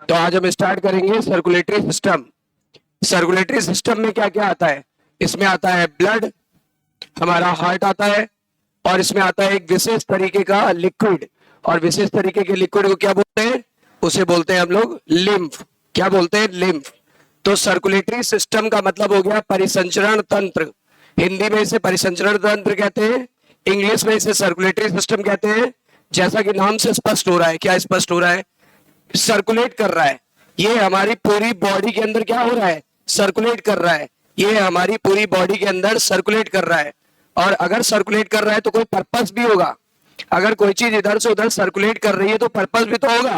तो आज हम स्टार्ट करेंगे सर्कुलेटरी सिस्टम। सर्कुलेटरी सिस्टम में क्या क्या आता है? इसमें आता है ब्लड, हमारा हार्ट आता है, और इसमें आता है एक विशेष तरीके का लिक्विड। और विशेष तरीके के लिक्विड को क्या बोलते हैं? उसे बोलते हैं हम लोग लिम्फ। क्या बोलते हैं? लिम्फ। तो सर्कुलेटरी सिस्टम का मतलब हो गया परिसंचरण तंत्र। हिंदी में इसे परिसंचरण तंत्र कहते हैं, इंग्लिश में इसे सर्कुलेटरी सिस्टम कहते हैं। जैसा कि नाम से स्पष्ट हो रहा है, क्या स्पष्ट हो रहा है? सर्कुलेट कर रहा है। ये हमारी पूरी बॉडी के अंदर क्या हो रहा है? सर्कुलेट कर रहा है। ये हमारी पूरी बॉडी के अंदर सर्कुलेट कर रहा है। और अगर सर्कुलेट कर रहा है तो कोई पर्पस भी होगा। अगर कोई चीज इधर से उधर सर्कुलेट कर रही है तो पर्पस भी तो होगा,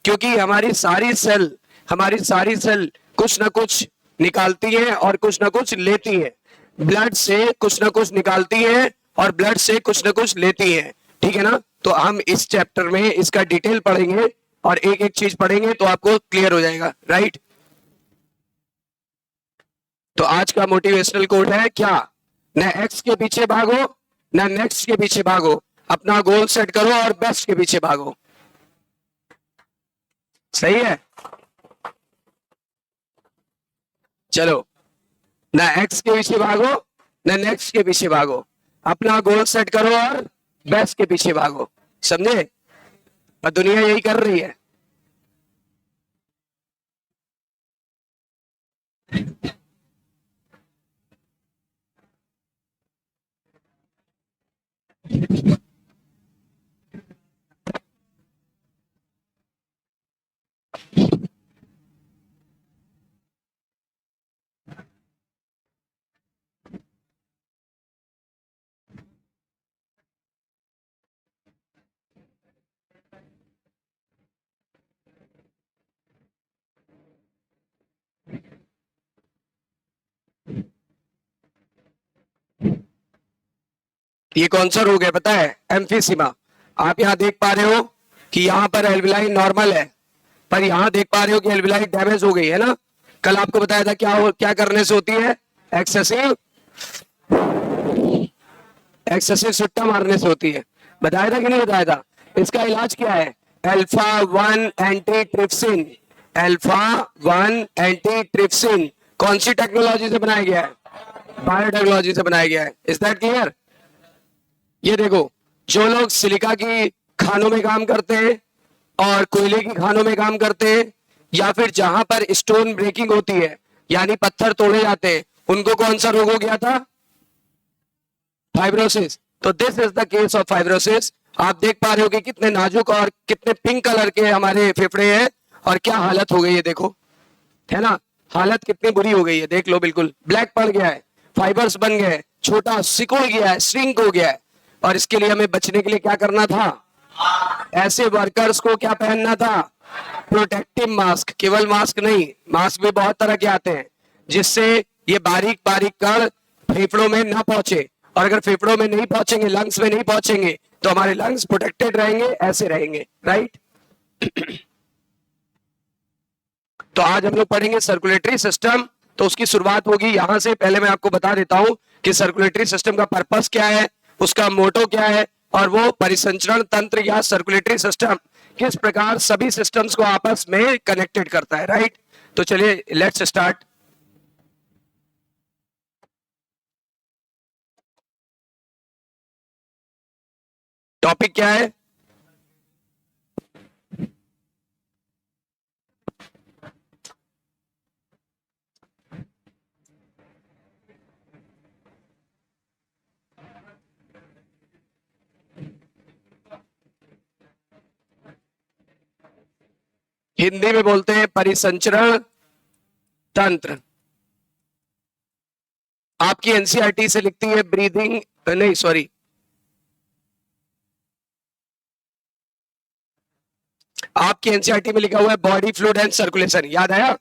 क्योंकि हमारी सारी सेल कुछ ना कुछ निकालती है और कुछ ना कुछ लेती है। ब्लड से कुछ ना कुछ निकालती है और ब्लड से कुछ ना कुछ लेती है। ठीक है ना? तो हम इस चैप्टर में इसका डिटेल पढ़ेंगे और एक एक चीज पढ़ेंगे तो आपको क्लियर हो जाएगा। राइट? तो आज का मोटिवेशनल कोड है क्या? न एक्स के पीछे भागो, न नेक्स्ट के पीछे भागो, अपना गोल सेट करो और बेस्ट के पीछे भागो। सही है? चलो, न एक्स के पीछे भागो, न नेक्स्ट के पीछे भागो, अपना गोल सेट करो और बेस्ट के पीछे भागो। समझे? और दुनिया यही कर रही है। ये कौन सा रोग है पता है? एम्फीसीमा। आप यहाँ देख पा रहे हो कि यहाँ पर एल्विलाई नॉर्मल है, पर यहाँ देख पा रहे हो कि एल्विलाई डैमेज हो गई है ना। कल आपको बताया था क्या करने से होती है? एक्सेसिव एक्सेसिव सुट्टा मारने से होती है। बताया था कि नहीं बताया था? इसका इलाज क्या है? Alpha 1 anti trypsin. Alpha 1 anti trypsin कौन सी टेक्नोलॉजी से बनाया गया है? बायोटेक्नोलॉजी से बनाया गया है। Is that clear? ये देखो, जो लोग सिलिका की खानों में काम करते हैं और कोयले की खानों में काम करते हैं, या फिर जहां पर स्टोन ब्रेकिंग होती है यानी पत्थर तोड़े जाते हैं, उनको कौन सा रोग हो गया था? फाइब्रोसिस। तो this is the case of fibrosis. आप देख पा रहे हो कि कितने नाजुक और कितने पिंक कलर के हमारे फेफड़े हैं और क्या हालत हो गई है, देखो। है ना? हालत कितनी बुरी हो गई है, देख लो। बिल्कुल ब्लैक पड़ गया है, फाइबर्स बन गए, छोटा सिकुड़ गया है, श्रिंक हो गया है। और इसके लिए हमें बचने के लिए क्या करना था? ऐसे वर्कर्स को क्या पहनना था? Protective mask. केवल मास्क नहीं, मास्क भी बहुत तरह के आते हैं जिससे ये बारीक बारीक कण फेफड़ों में ना पहुंचे। और अगर फेफड़ों में नहीं पहुंचेंगे, लंग्स में नहीं पहुंचेंगे, तो हमारे लंग्स प्रोटेक्टेड रहेंगे, ऐसे रहेंगे। राइट? तो आज हम लोग पढ़ेंगे सर्कुलेटरी सिस्टम। तो उसकी शुरुआत होगी यहां से। पहले मैं आपको बता देता हूं कि सर्कुलेटरी सिस्टम का पर्पस क्या है, उसका मोटो क्या है, और वो परिसंचरण तंत्र या सर्कुलेटरी सिस्टम किस प्रकार सभी सिस्टम्स को आपस में कनेक्टेड करता है। राइट? तो चलिए, लेट्स स्टार्ट। टॉपिक क्या है? हिंदी में बोलते हैं परिसंचरण तंत्र। आपकी एनसीईआरटी से लिखती है ब्रीदिंग, नहीं सॉरी, आपकी एनसीईआरटी में लिखा हुआ है बॉडी फ्लूइड एंड सर्कुलेशन। याद आया?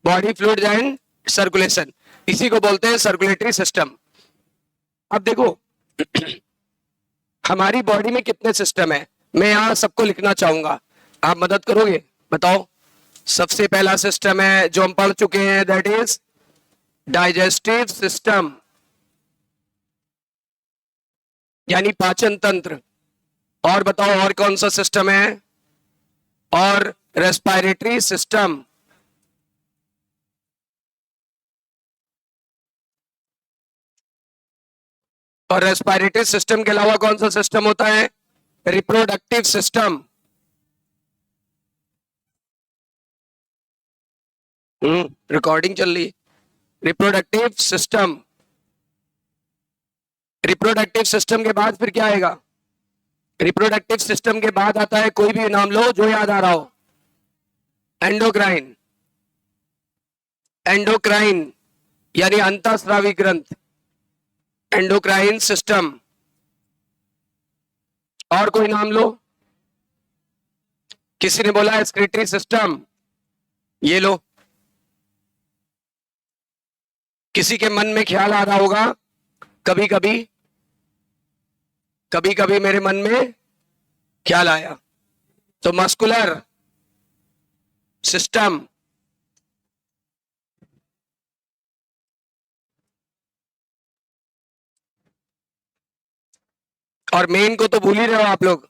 बॉडी फ्लूइड एंड सर्कुलेशन, इसी को बोलते हैं सर्कुलेटरी सिस्टम। अब देखो, हमारी बॉडी में कितने सिस्टम है, मैं यहां सबको लिखना चाहूंगा। आप मदद करोगे? बताओ। सबसे पहला सिस्टम है जो हम पढ़ चुके हैं, दैट इज डाइजेस्टिव सिस्टम, यानी पाचन तंत्र। और बताओ और कौन सा सिस्टम है? और रेस्पिरेटरी सिस्टम। और रेस्पिरेटरी सिस्टम के अलावा कौन सा सिस्टम होता है? Reproductive system. रिकॉर्डिंग चल रही है। Reproductive system. रिप्रोडक्टिव सिस्टम के बाद फिर क्या आएगा? रिप्रोडक्टिव सिस्टम के बाद आता है, कोई भी नाम लो जो याद आ रहा हो। एंडोक्राइन। एंडोक्राइन यानी अंतःस्रावी ग्रंथ, एंडोक्राइन सिस्टम। और कोई नाम लो। किसी ने बोला एक्सक्रीटरी सिस्टम, ये लो। किसी के मन में ख्याल आ रहा होगा, कभी कभी कभी कभी मेरे मन में ख्याल आया, तो मस्कुलर सिस्टम। और मेन को तो भूल ही रहे हो आप लोग।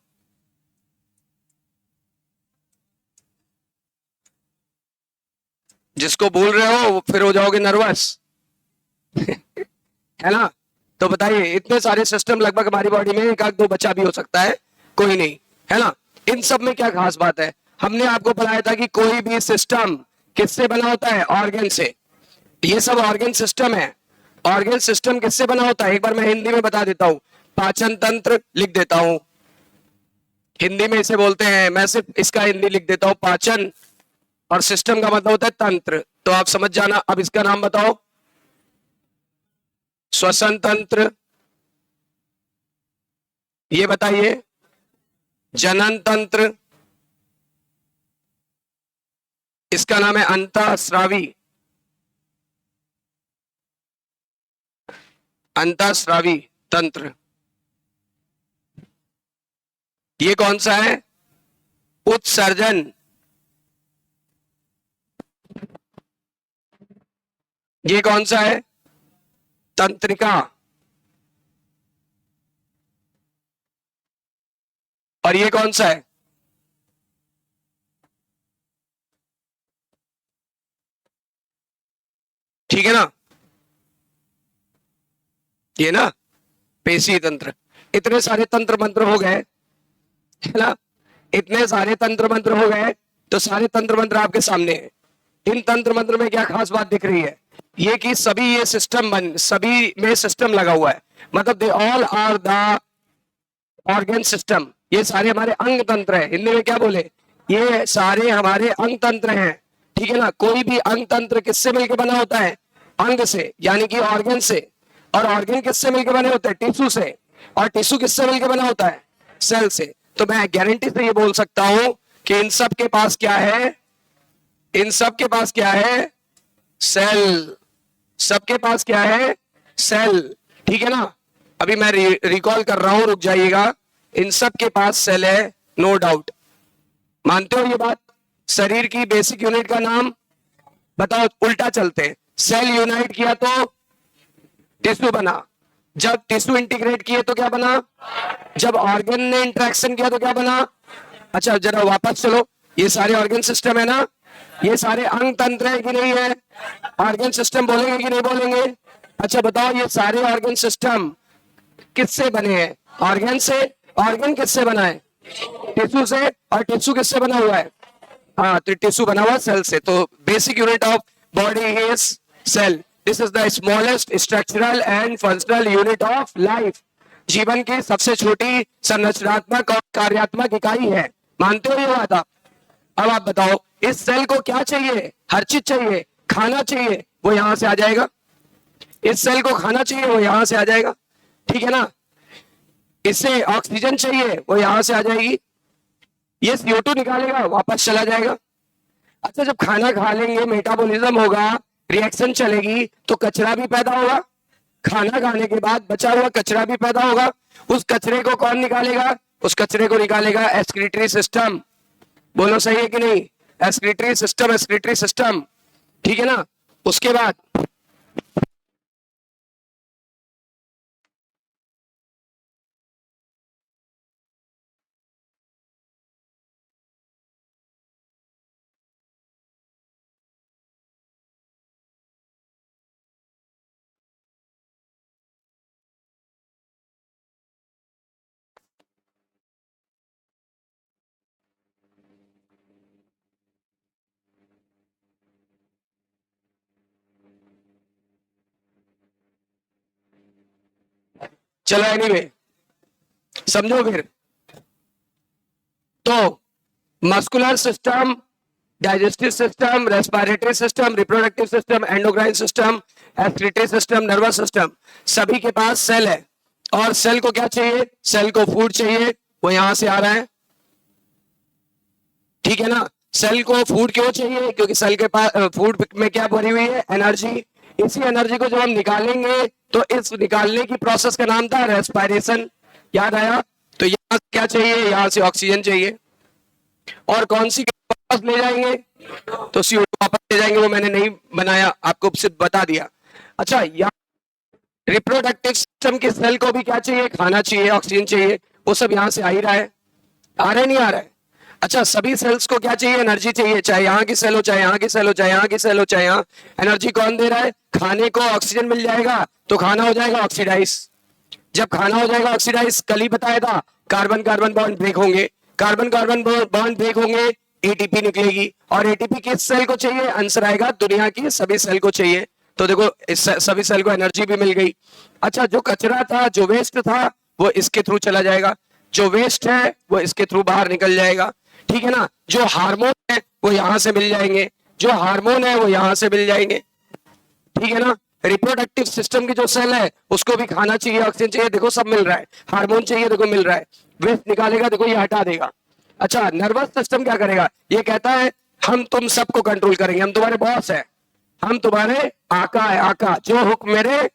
जिसको भूल रहे हो फिर हो जाओगे नर्वस। है ना? तो बताइए, इतने सारे सिस्टम लगभग हमारी बॉडी में, एक आध दो बचा भी हो सकता है, कोई नहीं, है ना? इन सब में क्या खास बात है? हमने आपको बताया था कि कोई भी सिस्टम किससे बना होता है? ऑर्गन से। ये सब ऑर्गन सिस्टम है। ऑर्गन सिस्टम किससे बना होता है? एक बार मैं हिंदी में बता देता हूं। पाचन तंत्र लिख देता हूं, हिंदी में इसे बोलते हैं, मैं सिर्फ इसका हिंदी लिख देता हूं, पाचन। और सिस्टम का मतलब होता है तंत्र, तो आप समझ जाना। अब इसका नाम बताओ। श्वसन तंत्र। ये बताइए, जनन तंत्र। इसका नाम है अंतःस्रावी। अंतःस्रावी तंत्र। ये कौन सा है? उत्सर्जन। ये कौन सा है? तंत्रिका। और ये कौन सा है? ठीक है ना? ये ना पेशी तंत्र। इतने सारे तंत्र मंत्र हो गए, है ना? इतने सारे तंत्र मंत्र हो गए, तो सारे तंत्र मंत्र आपके सामने हैं। इन तंत्र मंत्र में क्या खास बात दिख रही है? ये कि सभी ये सिस्टम सभी में सिस्टम लगा हुआ है, मतलब they all are the organ system. ये सारे हमारे अंग तंत्र है। हिंदी में क्या बोले? ये सारे हमारे अंग तंत्र हैं। ठीक है ना? कोई भी अंग तंत्र किससे मिलकर बना होता है? अंग से, यानी कि ऑर्गन से। और ऑर्गन किससे मिलकर बने होते हैं? टिश्यू से। और टिश्यू किससे मिलकर बना होता है? सेल से। तो मैं गारंटी से ये बोल सकता हूं कि इन सब के पास क्या है? इन सब के पास क्या है? सेल। सबके पास क्या है? सेल। ठीक है ना? अभी मैं रिकॉल कर रहा हूं, रुक जाइएगा। इन सब के पास सेल है, नो डाउट। मानते हो ये बात? शरीर की बेसिक यूनिट का नाम बताओ। उल्टा चलते हैं, सेल यूनाइट किया तो टिश्यू बना। जब टिश्यू इंटीग्रेट किए तो क्या बना? जब ऑर्गन ने इंटरेक्शन किया तो क्या बना? अच्छा जरा वापस चलो। ये सारे ऑर्गन सिस्टम है ना? ये सारे अंग तंत्र है कि नहीं है? ऑर्गन सिस्टम बोलेंगे कि नहीं बोलेंगे? अच्छा बताओ, ये सारे ऑर्गन सिस्टम किससे बने हैं? ऑर्गन से। ऑर्गन किससे बना है? टिश्यू से। और टिश्यू किससे बना हुआ है? हाँ, तो टिश्यू बना हुआ सेल से। तो basic unit of body is cell. This is the smallest structural and functional unit of life. जीवन की सबसे छोटी संरचनात्मक और कार्यात्मक इकाई है। मानते हो ये बात आप? अब आप बताओ, इस सेल को क्या चाहिए? हर चीज चाहिए। खाना चाहिए, वो यहां से आ जाएगा। इस सेल को खाना चाहिए, वो यहां से आ जाएगा। ठीक है ना? इससे ऑक्सीजन चाहिए, वो यहां से आ जाएगी। ये CO2 निकालेगा, वापस चला जाएगा। अच्छा, जब खाना खा लेंगे, मेटाबॉलिज्म होगा, रिएक्शन चलेगी, तो कचरा भी पैदा होगा। खाना खाने के बाद बचा हुआ कचरा भी पैदा होगा। उस कचरे को कौन निकालेगा? उस कचरे को निकालेगा एक्सक्रीटरी सिस्टम। बोलो सही है कि नहीं? Excretory system, excretory system. ठीक है ना? उसके बाद चलो एनीवे, समझो फिर। तो muscular system, digestive system, respiratory system, reproductive system, endocrine system, excretory system, nervous system, सभी के पास सेल है। और सेल को क्या चाहिए? सेल को फूड चाहिए, वो यहां से आ रहा है, ठीक है ना। सेल को फूड क्यों चाहिए? क्योंकि सेल के पास फूड में क्या भरी हुई है? एनर्जी। इसी एनर्जी को जब हम निकालेंगे तो इस निकालने की प्रोसेस का नाम था रेस्पिरेशन। याद आया? तो यहां से क्या चाहिए? यहां से ऑक्सीजन चाहिए। और कौन सी वापस ले जाएंगे? तो CO2 वापस ले जाएंगे, वो मैंने नहीं बनाया, आपको सिर्फ बता दिया। अच्छा, यहाँ रिप्रोडक्टिव सिस्टम के सेल को भी क्या चाहिए? खाना चाहिए, ऑक्सीजन चाहिए, वो सब यहां से आ ही रहा है। आ रहा है नहीं आ रहा है? अच्छा, सभी सेल्स को क्या चाहिए? एनर्जी चाहिए, चाहे यहाँ की सेल हो, चाहे यहाँ की सेल हो, चाहे यहाँ की सेल हो, चाहे यहाँ। एनर्जी कौन दे रहा है? खाने को ऑक्सीजन मिल जाएगा तो खाना हो जाएगा ऑक्सीडाइज। जब खाना हो जाएगा ऑक्सीडाइज, कल ही बताया था, कार्बन कार्बन बॉन्ड ब्रेक होंगे, कार्बन कार्बन बॉन्ड ब्रेक होंगे, एटीपी निकलेगी। और एटीपी किस सेल को चाहिए? आंसर आएगा दुनिया की सभी सेल को चाहिए। तो देखो, इस सभी सेल को एनर्जी भी मिल गई। अच्छा, जो कचरा था, जो वेस्ट था, वो इसके थ्रू चला जाएगा, जो वेस्ट है वो इसके थ्रू बाहर निकल जाएगा, ठीक है ना। जो हार्मोन है वो यहां से मिल जाएंगे, जो हार्मोन है वो यहां से मिल जाएंगे, ठीक है ना। रिप्रोडक्टिव सिस्टम की जो सेल है उसको भी खाना चाहिए, ऑक्सीजन चाहिए, देखो सब मिल रहा है। हार्मोन चाहिए, देखो मिल रहा है। वेस्ट निकालेगा, देखो ये हटा देगा। अच्छा, नर्वस सिस्टम क्या करेगा? ये कहता है हम तुम सबको कंट्रोल करेंगे, हम तुम्हारे बॉस है, हम तुम्हारे आका है, आका जो हुक्म मेरे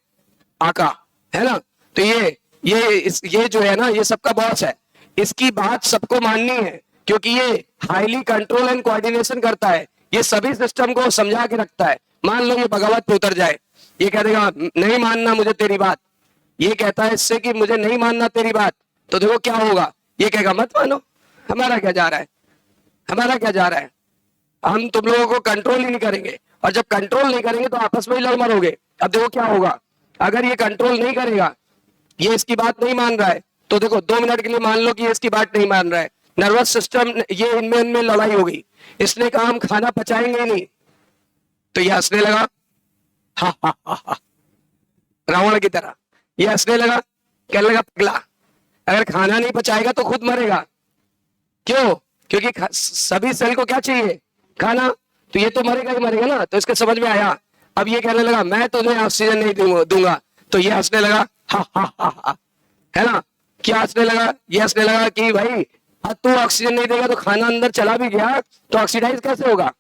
आका, है ना। तो ये जो है ना, ये सबका बॉस है, इसकी बात सबको माननी है, क्योंकि ये हाईली कंट्रोल एंड कोऑर्डिनेशन करता है, ये सभी सिस्टम को समझा के रखता है। मान लो ये बगावत पे उतर जाए, ये कह देगा नहीं मानना मुझे तेरी बात, ये कहता है इससे कि मुझे नहीं मानना तेरी बात, तो देखो क्या होगा, ये कहेगा मत मानो, हमारा क्या जा रहा है, हमारा क्या जा रहा है, हम तुम लोगों को कंट्रोल ही नहीं करेंगे। और जब कंट्रोल नहीं करेंगे तो आपस में ही लड़ मरोगे। अब देखो क्या होगा, अगर ये कंट्रोल नहीं करेगा, ये इसकी बात नहीं मान रहा है, तो देखो 2 मिनट के लिए मान लो कि ये इसकी बात नहीं मान रहा है, नर्वस सिस्टम, ये इनमें लड़ाई हो गई, इसने कहा हम खाना पचाएंगे नहीं, तो ये हंसने लगा, हा हा हा हा, रावण की तरह ये हंसने लगा, कहने लगा पगला, अगर खाना नहीं पचाएगा तो खुद मरेगा। क्यों? क्योंकि सभी सेल को क्या चाहिए? खाना, तो ये तो मरेगा ही मरेगा ना। तो इसके समझ में आया। अब ये कहने लगा मैं तुम्हें ऑक्सीजन नहीं दूंगा, तो ये हंसने लगा, हा हा हा हा, है ना। क्या हंसने लगा? ये हंसने लगा कि भाई तू ऑक्सीजन नहीं देगा तो खाना अंदर चला भी गया तो ऑक्सीडाइज कैसे होगा,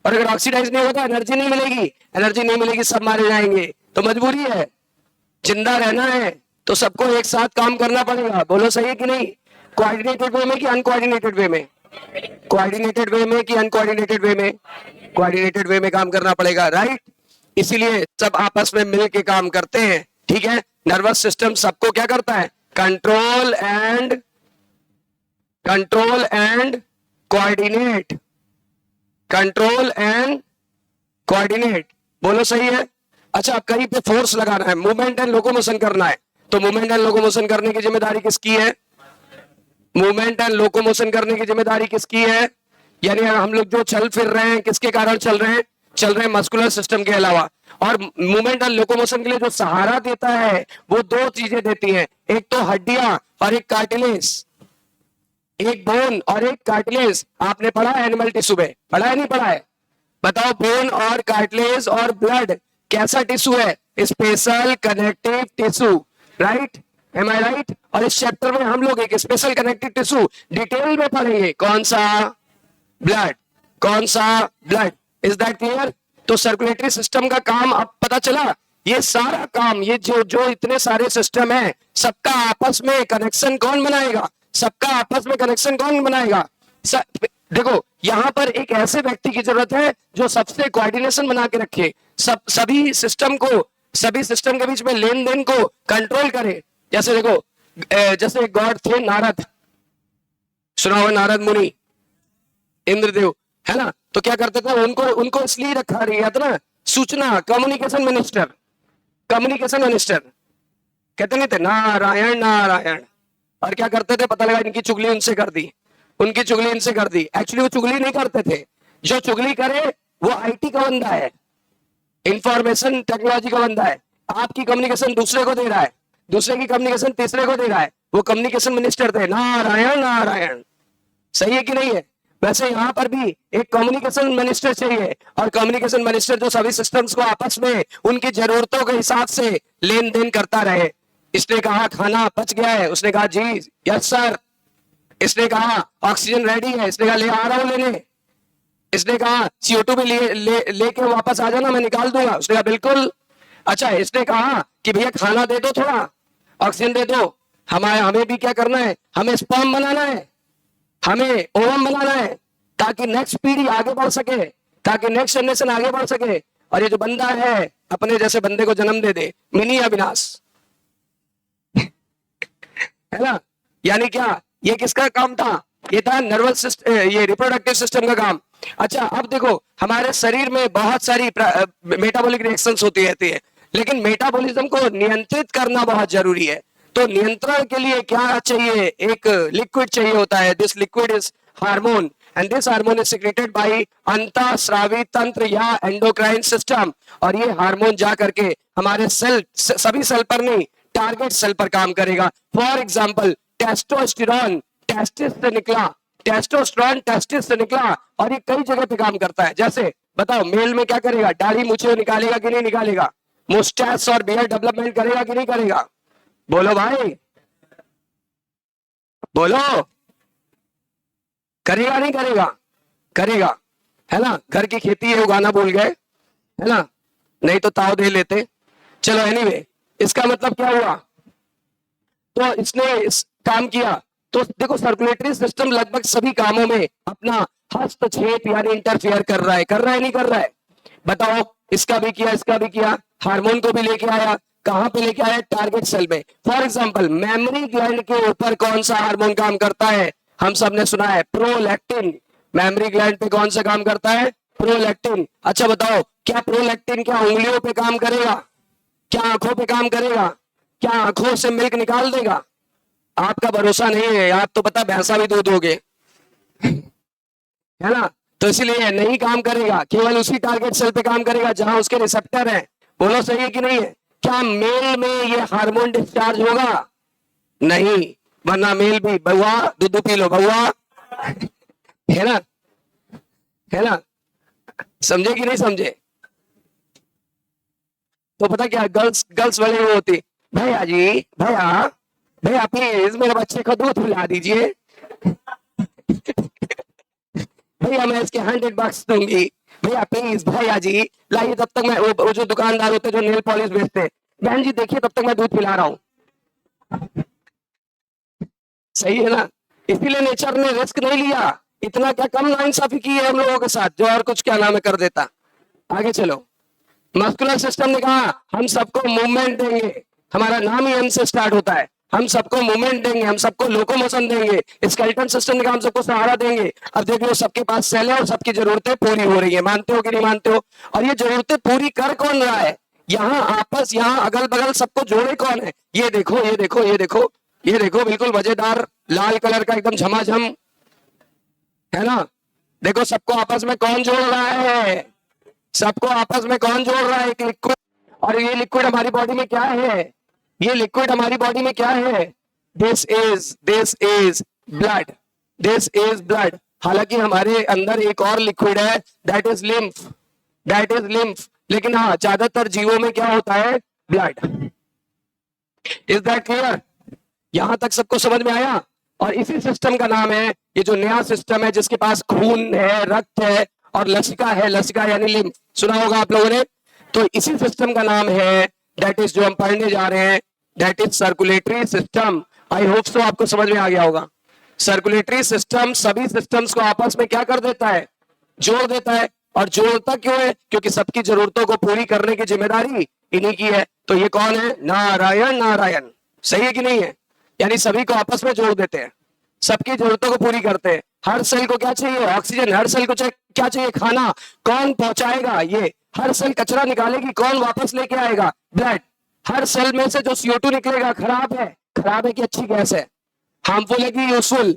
और अगर ऑक्सीडाइज नहीं होगा एनर्जी नहीं मिलेगी, एनर्जी नहीं मिलेगी सब मारे जाएंगे, तो मजबूरी है, जिंदा रहना है तो सबको एक साथ काम करना पड़ेगा। बोलो सही है कि नहीं? कोऑर्डिनेटेड वे में कि अनकोऑर्डिनेटेड वे में? कोऑर्डिनेटेड वे में कि अनकोऑर्डिनेटेड वे में? कोऑर्डिनेटेड वे में काम करना पड़ेगा, राइट। इसीलिए सब आपस में मिल के काम करते हैं, ठीक है। नर्वस सिस्टम सबको क्या करता है? Control and coordinate, control and coordinate, बोलो सही है। अच्छा, अब कहीं पे फोर्स लगाना है, मूवमेंट एंड लोकोमोशन करना है, तो मूवमेंट एंड लोकोमोशन करने की जिम्मेदारी किसकी है? मूवमेंट एंड लोकोमोशन करने की जिम्मेदारी किसकी है? यानी हम लोग जो चल फिर रहे हैं किसके कारण चल रहे हैं? चल रहे हैं मस्कुलर सिस्टम के अलावा। और मूवमेंट एंड लोकोमोशन के लिए जो सहारा देता है वो 2 चीजें देती हैं, एक तो हड्डियां और एक कार्टिलेज, एक बोन और एक कार्टिलेज। आपने पढ़ा है एनिमल टिश्यू में? पढ़ा है नहीं पढ़ा है? बताओ, बोन और कार्टिलेज और ब्लड कैसा टिश्यू है? Special connective tissue, right, am I right. और इस चैप्टर में हम लोग एक स्पेशल कनेक्टिव टिश्यू डिटेल में पढ़ेंगे, कौन सा? ब्लड, कौन सा? ब्लड। Is that clear? तो सर्कुलेटरी सिस्टम का काम अब पता चला। ये सारा काम, ये जो इतने सारे सिस्टम है, सबका आपस में कनेक्शन कौन बनाएगा? सबका आपस में कनेक्शन कौन बनाएगा? देखो, यहां पर एक ऐसे व्यक्ति की जरूरत है जो सबसे कोऑर्डिनेशन बना के रखे, सभी सिस्टम को, सभी सिस्टम के बीच में लेन देन को कंट्रोल करे। जैसे देखो, जैसे गॉड थे नारद, सुना हुआ नारद मुनि, इंद्रदेव, है ना। तो क्या करते थे? उनको इसलिए रखा गया था ना, सूचना, कम्युनिकेशन मिनिस्टर, कम्युनिकेशन मिनिस्टर कहते नहीं थे नारायण नारायण। और क्या करते थे? पता लगा इनकी चुगली उनसे कर दी, उनकी चुगली इनसे कर दी। एक्चुअली वो चुगली नहीं करते थे, जो चुगली करे वो आईटी का बंदा है, इंफॉर्मेशन टेक्नोलॉजी का बंदा है। आपकी कम्युनिकेशन दूसरे को दे रहा है, दूसरे की कम्युनिकेशन तीसरे को दे रहा है, वो कम्युनिकेशन मिनिस्टर थे। नारायण नारायण, सही है कि नहीं है? वैसे यहां पर भी एक कम्युनिकेशन मिनिस्टर चाहिए, और कम्युनिकेशन मिनिस्टर जो सभी सिस्टम्स को आपस में उनकी जरूरतों के हिसाब से लेन देन करता रहे। इसने कहा खाना पच गया है, उसने कहा जी यस सर। इसने कहा ऑक्सीजन रेडी है, इसने कहा ले आ रहा हूं लेने। इसने कहा CO2 भी लेके वापस आ जाना, मैं निकाल दूंगा, उसने कहा बिल्कुल। अच्छा, इसने कहा कि भैया खाना दे दो, थोड़ा ऑक्सीजन दे दो। हमें भी क्या करना है, हमें स्पर्म बनाना है, हमें ओवम बनाना है, ताकि नेक्स्ट पीढ़ी आगे बढ़ सके, ताकि नेक्स्ट जनरेशन आगे बढ़ सके। और ये जो बंदा है अपने जैसे बंदे को जन्म दे दे, मिनी अविनाश है ना। यानी क्या, ये किसका काम था? ये था नर्वस सिस्टम, ये रिप्रोडक्टिव सिस्टम का काम। अच्छा, अब देखो हमारे शरीर में बहुत सारी मेटाबॉलिक रिएक्शंस होती रहती है, लेकिन मेटाबॉलिज्म को नियंत्रित करना बहुत जरूरी है। तो नियंत्रण के लिए क्या चाहिए? एक लिक्विड चाहिए होता है। This liquid is hormone, and this hormone is secreted by अंतःस्रावी तंत्र या एंडोक्राइन सिस्टम। और ये हार्मोन जा करके हमारे सेल, सभी सेल पर नहीं, टारगेट सेल पर काम करेगा। फॉर एग्जाम्पल टेस्टोस्टेरोन टेस्टिस से निकला, टेस्टोस्टेरोन टेस्टिस से निकला, और ये कई जगह पे काम करता है। जैसे बताओ, मेल में क्या करेगा? दाढ़ी मूछें निकालेगा कि नहीं निकालेगा? मुस्टैच और बियर्ड डेवलपमेंट करेगा कि नहीं करेगा? बोलो भाई, बोलो, करेगा नहीं करेगा? करेगा, है ना। घर की खेती है, उगाना भूल गए, है ना, नहीं तो ताव दे लेते। चलो एनीवे, इसका मतलब क्या हुआ? तो इसने इस काम किया। तो देखो, सर्कुलेटरी सिस्टम लगभग सभी कामों में अपना हस्तक्षेप यानी इंटरफेयर कर रहा है। कर रहा है नहीं कर रहा है? बताओ, इसका भी किया, इसका भी किया, हार्मोन को भी लेके आया। कहां पे लेके आया? टारगेट सेल में। फॉर एग्जांपल मेमोरी ग्लैंड के ऊपर कौन सा हार्मोन काम करता है? हम सब ने सुना है प्रोलैक्टिन। मेमोरी ग्लैंड पे कौन सा काम करता है? प्रोलैक्टिन। अच्छा बताओ, क्या प्रोलैक्टिन क्या उंगलियों पे काम करेगा? क्या आंखों पे काम करेगा? क्या आंखों से मिल्क निकाल देगा? आपका भरोसा नहीं है, आप तो पता भैंसा भी दूध दोगे है ना। तो इसलिए नहीं काम करेगा, केवल उसी टारगेट सेल पे काम करेगा जहां उसके रिसेप्टर है। बोलो सही है कि नहीं है? क्या मेल में ये हार्मोन डिस्चार्ज होगा? नहीं, वरना मेल भी बउआ दूध पी लो बउआ है ना, है ना। समझे कि नहीं समझे? तो पता क्या, गर्ल्स गर्ल्स वाले वो होती, भैया जी, भैया भैया प्लीज मेरे बच्चे को दूध पिला दीजिए भैया मैं इसके 100 बक्स दूंगी, भैया प्लीज भैया जी लाइए, तब तक मैं वो जो दुकानदार होते जो नेल पॉलिश बेचते, बहन जी देखिए तब तक मैं दूध पिला रहा हूं। सही है ना। इसीलिए नेचर ने रिस्क नहीं लिया, इतना क्या कम नाइंसाफी की है हम लोगों के साथ, जो और कुछ क्या नाम है कर देता। आगे चलो, मस्कुलर सिस्टम ने कहा हम सबको मूवमेंट देंगे, हमारा नाम ही एम से स्टार्ट होता है, हम सबको मूवमेंट देंगे, हम सबको लोकोमोशन देंगे। स्केलेटन सिस्टम ने कहा हम सबको सहारा देंगे। अब देख लो, सबके पास सेल है और सबकी जरूरतें पूरी हो रही है, मानते हो कि नहीं मानते हो? और ये जरूरतें पूरी कर कौन रहा है? यहाँ आपस, यहाँ अगल बगल सबको जोड़े कौन है? ये देखो, ये देखो, ये देखो, ये देखो, बिल्कुल मजेदार लाल कलर का एकदम झमाझम, है ना। देखो सबको आपस में कौन जोड़ रहा है? सबको आपस में कौन जोड़ रहा है? एक लिक्विड। और ये लिक्विड हमारी बॉडी में क्या है? ये लिक्विड हमारी बॉडी में क्या है? This is blood, this is blood. हालांकि हमारे अंदर एक और लिक्विड है, that is lymph, that is lymph. लेकिन हाँ, ज्यादातर जीवों में क्या होता है? ब्लड। Is that clear? यहां तक सबको समझ में आया? और इसी सिस्टम का नाम है, ये जो नया सिस्टम है जिसके पास खून है, रक्त है और लसिका है, लसिका यानी लिम्फ, सुना होगा आप लोगों ने। तो इसी सिस्टम का नाम है, दैट इज जो हम पढ़ने जा रहे हैं, that is circulatory system. I hope so आपको समझ में आ गया होगा। सर्कुलेटरी सिस्टम सभी सिस्टम्स को आपस में क्या कर देता है? जोड़ देता है। और जोड़ता क्यों है? क्योंकि सबकी जरूरतों को पूरी करने की जिम्मेदारी इन्हीं की है। तो ये कौन है? नारायण नारायण। सही है कि नहीं है? यानी सभी को आपस में जोड़ देते हैं, सबकी जरूरतों को पूरी करते हैं। हर सेल को क्या चाहिए? ऑक्सीजन। हर सेल को क्या चाहिए? खाना। कौन पहुंचाएगा? ये। हर सेल कचरा निकालेगी, कौन वापस लेके आएगा? ब्लड। हर सेल में से जो CO2 निकलेगा, खराब है, खराब है कि अच्छी गैस है, हार्मफुल है कि यूजफुल?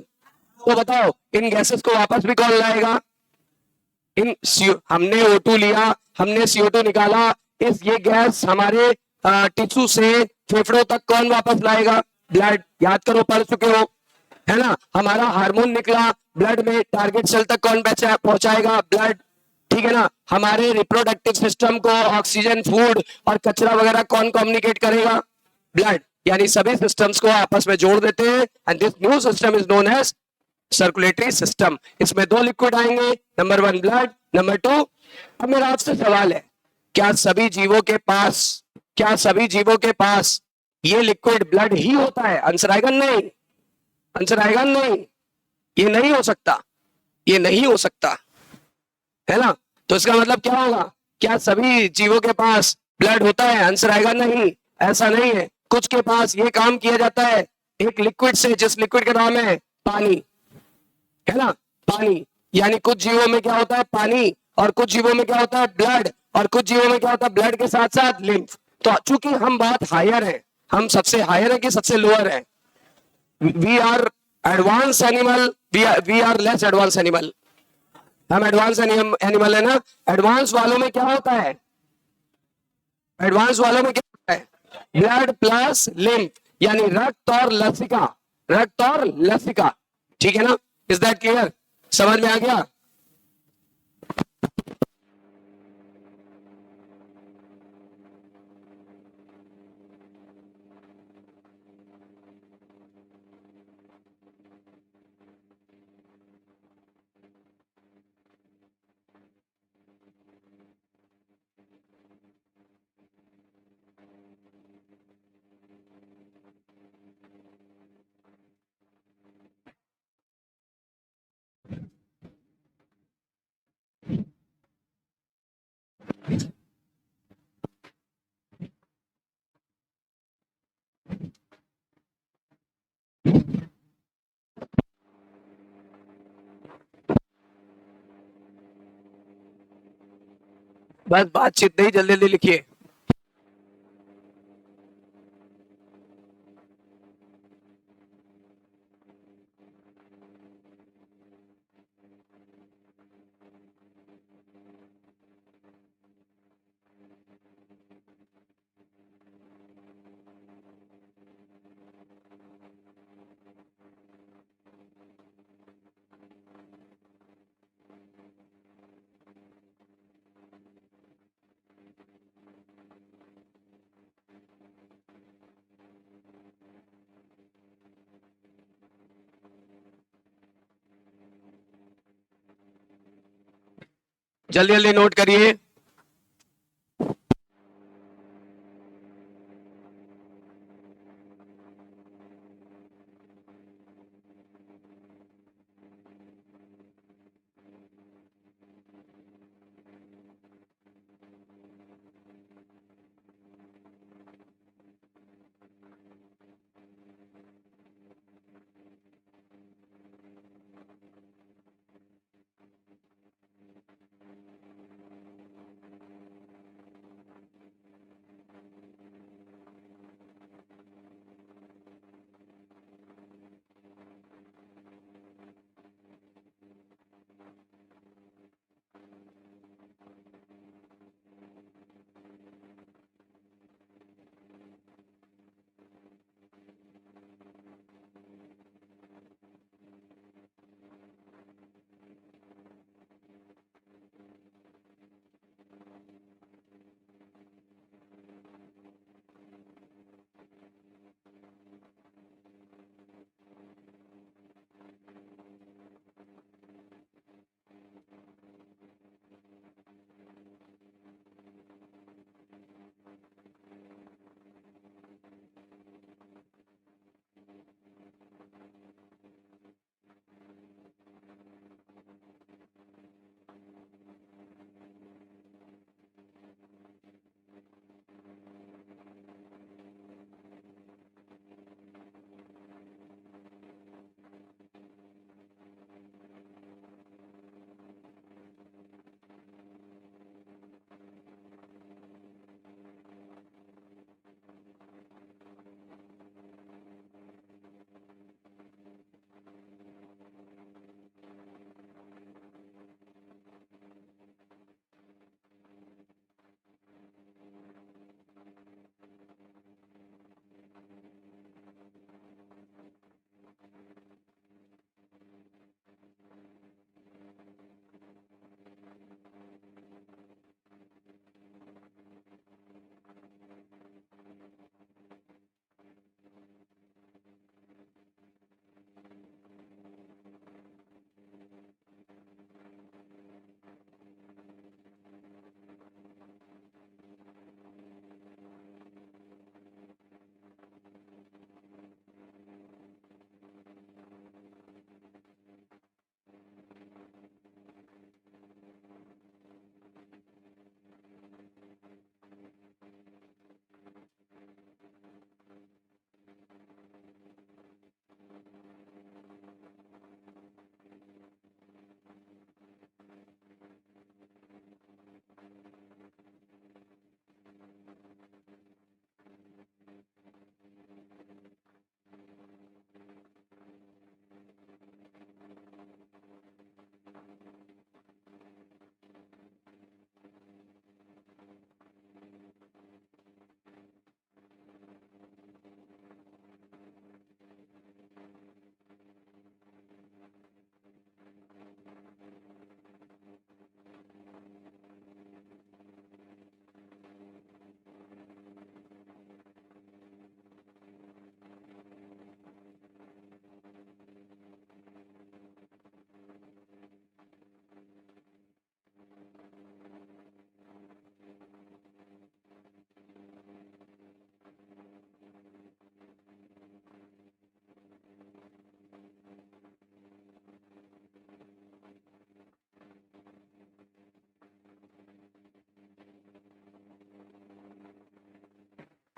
तो बताओ, इन गैसेस को वापस भी कौन लाएगा? हमने O2 लिया, हमने CO2 निकाला, ये गैस हमारे टिश्यू से फेफड़ों तक कौन वापस लाएगा? ब्लड। याद करो, पढ़ चुके हो, है ना। हमारा हार्मोन निकला ब्लड में, टारगेट सेल तक कौन पहुंचाएगा? ब्लड। ठीक है ना। हमारे रिप्रोडक्टिव सिस्टम को ऑक्सीजन, फूड और कचरा वगैरह कौन कम्युनिकेट करेगा? ब्लड। यानी सभी सिस्टम्स को आपस में जोड़ देते हैं, and this new system is known as circulatory system. इसमें दो लिक्विड आएंगे, नंबर 1 ब्लड, नंबर 2। अब मेरा आपसे सवाल है, क्या सभी जीवों के पास ये लिक्विड ब्लड ही होता है? आंसर आएगा नहीं। आंसर आएगा नहीं, ये नहीं हो सकता, ये नहीं हो सकता, है ना। तो इसका मतलब क्या होगा? क्या सभी जीवों के पास ब्लड होता है? आंसर आएगा नहीं, ऐसा नहीं है। कुछ के पास ये काम किया जाता है एक लिक्विड से, जिस लिक्विड का नाम है पानी, है ना। पानी। यानी कुछ जीवों में क्या होता है? पानी। और कुछ जीवों में क्या होता है? ब्लड। और कुछ जीवों में क्या होता है? ब्लड के साथ साथ लिम्फ। तो चूंकि हम बात हायर है, हम सबसे हायर है कि सबसे लोअर है? We are advance animal, we are less advance animal. हम एडवांस एनिमल है ना। एडवांस वालों में क्या होता है? एडवांस वालों में क्या होता है? ब्लड प्लस लिम्फ, यानी रक्त और लसिका। रक्त और लसिका, ठीक है ना। Is that clear? समझ में आ गया? बस बातचीत नहीं, जल्दी जल्दी लिखिए। जल्दी जल्दी नोट करिए।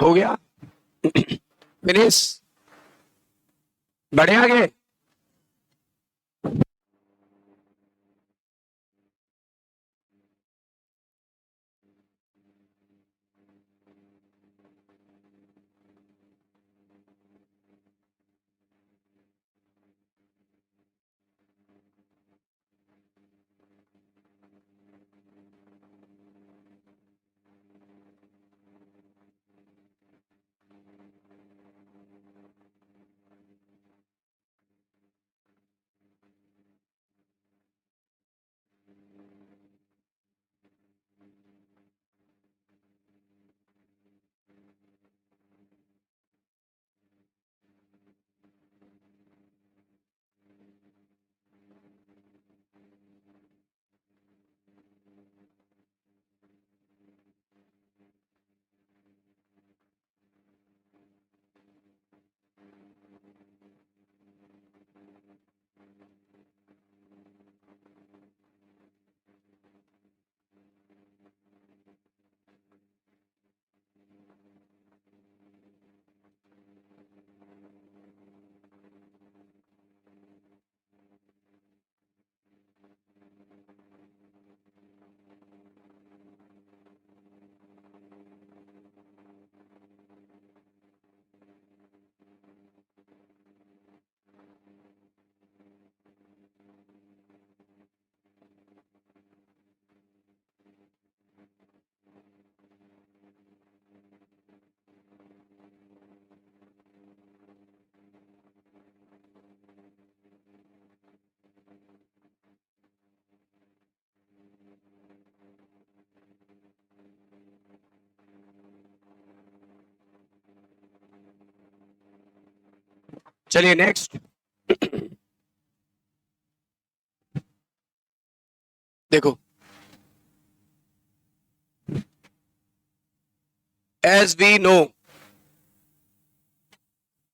हो गया। फिनिश, बढ़े आगे। चलिए नेक्स्ट। देखो, as we know,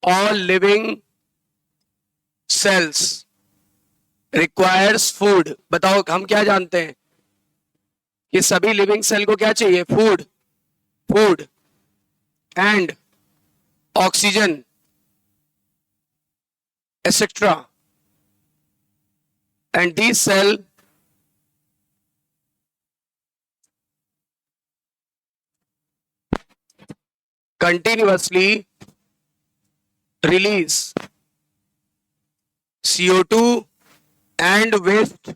all living cells requires food। बताओ हम क्या जानते हैं कि सभी लिविंग सेल को क्या चाहिए? Food, food and oxygen etcetera, and these cell continuously release CO2 and waste।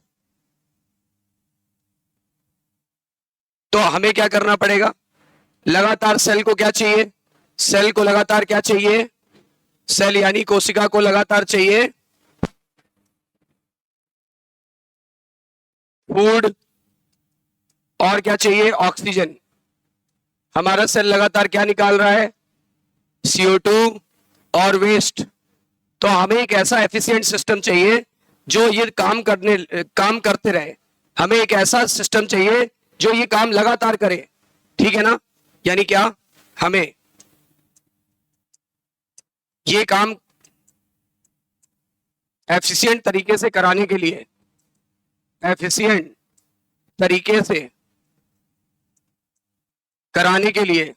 तो हमें क्या करना पड़ेगा? लगातार सेल को क्या चाहिए? सेल को लगातार क्या चाहिए? सेल यानी कोशिका को लगातार चाहिए फूड और क्या चाहिए? ऑक्सीजन। हमारा सेल लगातार क्या निकाल रहा है? CO2 और वेस्ट। तो हमें एक ऐसा एफिशिएंट सिस्टम चाहिए जो ये काम करते रहे। हमें एक ऐसा सिस्टम चाहिए जो ये काम लगातार करे, ठीक है ना? यानी क्या? हमें ये काम एफिशिएंट तरीके से कराने के लिए, एफिशिएंट तरीके से कराने के लिए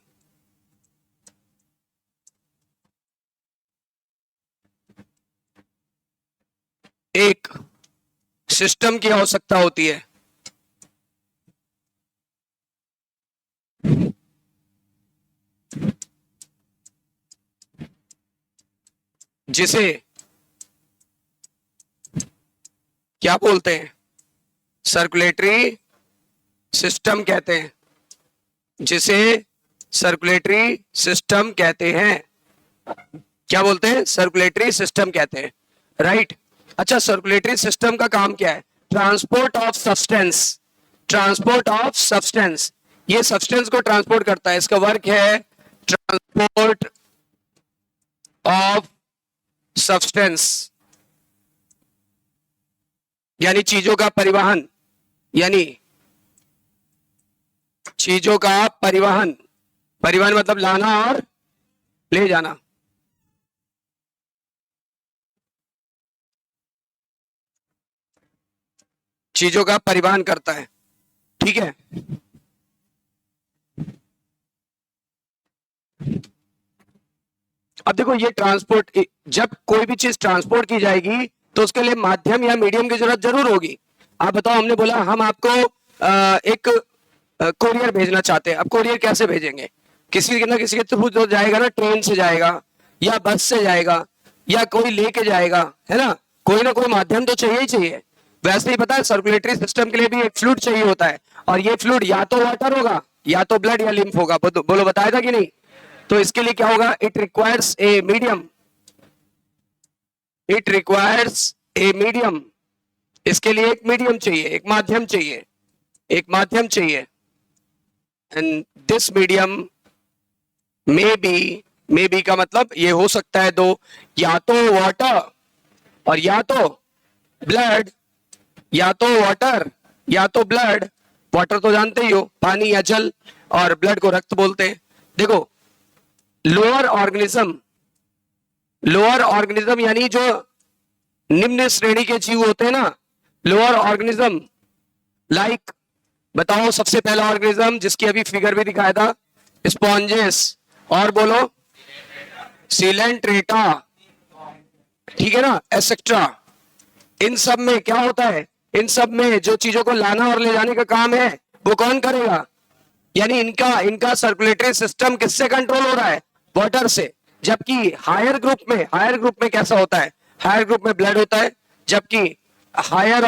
एक सिस्टम की आवश्यकता होती है। जिसे क्या बोलते हैं? सर्कुलेटरी सिस्टम कहते हैं। जिसे सर्कुलेटरी सिस्टम कहते हैं। क्या बोलते हैं? सर्कुलेटरी सिस्टम कहते हैं, राइट? अच्छा, सर्कुलेटरी सिस्टम का काम क्या है? Transport of substance, transport of substance. ये सब्सटेंस को ट्रांसपोर्ट करता है। इसका वर्क है ट्रांसपोर्ट ऑफ सब्सटेंस, यानी चीजों का परिवहन, यानी चीजों का परिवहन। परिवहन मतलब लाना और ले जाना। चीजों का परिवहन करता है, ठीक है? अब देखो ये ट्रांसपोर्ट, जब कोई भी चीज ट्रांसपोर्ट की जाएगी तो उसके लिए माध्यम या मीडियम की जरूरत जरूर होगी। आप बताओ, हमने बोला हम आपको एक कोरियर भेजना चाहते हैं। अब कोरियर कैसे भेजेंगे? किसी ना किसी के थ्रू तो जाएगा ना, ट्रेन से जाएगा या बस से जाएगा या कोई लेके जाएगा, है ना कोई माध्यम तो चाहिए ही चाहिए। वैसे ही पता है सर्कुलेटरी सिस्टम के लिए भी एक फ्लूइड चाहिए होता है, और ये फ्लूइड या तो वाटर होगा या तो ब्लड या लिम्फ होगा। बोलो बताया था कि नहीं? तो इसके लिए क्या होगा? It requires a medium, it requires a medium. इसके लिए एक मीडियम चाहिए, एक माध्यम चाहिए, एक माध्यम चाहिए। And this medium may be का मतलब ये हो सकता है दो, या तो वाटर और या तो ब्लड, या तो वाटर या तो ब्लड। वाटर तो जानते ही हो, पानी या जल, और ब्लड को रक्त बोलते हैं। देखो लोअर ऑर्गेनिज्म यानी जो निम्न श्रेणी के जीव होते हैं ना, लोअर ऑर्गेनिज्म लाइक, बताओ सबसे पहला ऑर्गेनिज्म जिसकी अभी फिगर भी दिखाया था, स्पॉन्जेस, और बोलो सिलेंट्रेटा, ठीक है ना, एसेट्रा। इन सब में क्या होता है? इन सब में जो चीजों को लाना और ले जाने का काम है वो कौन करेगा? यानी इनका सर्कुलेटरी सिस्टम किससे कंट्रोल हो रहा है? वाटर से। जबकि हायर ग्रुप में कैसा होता है? हायर ग्रुप में ब्लड होता है, जबकि हायर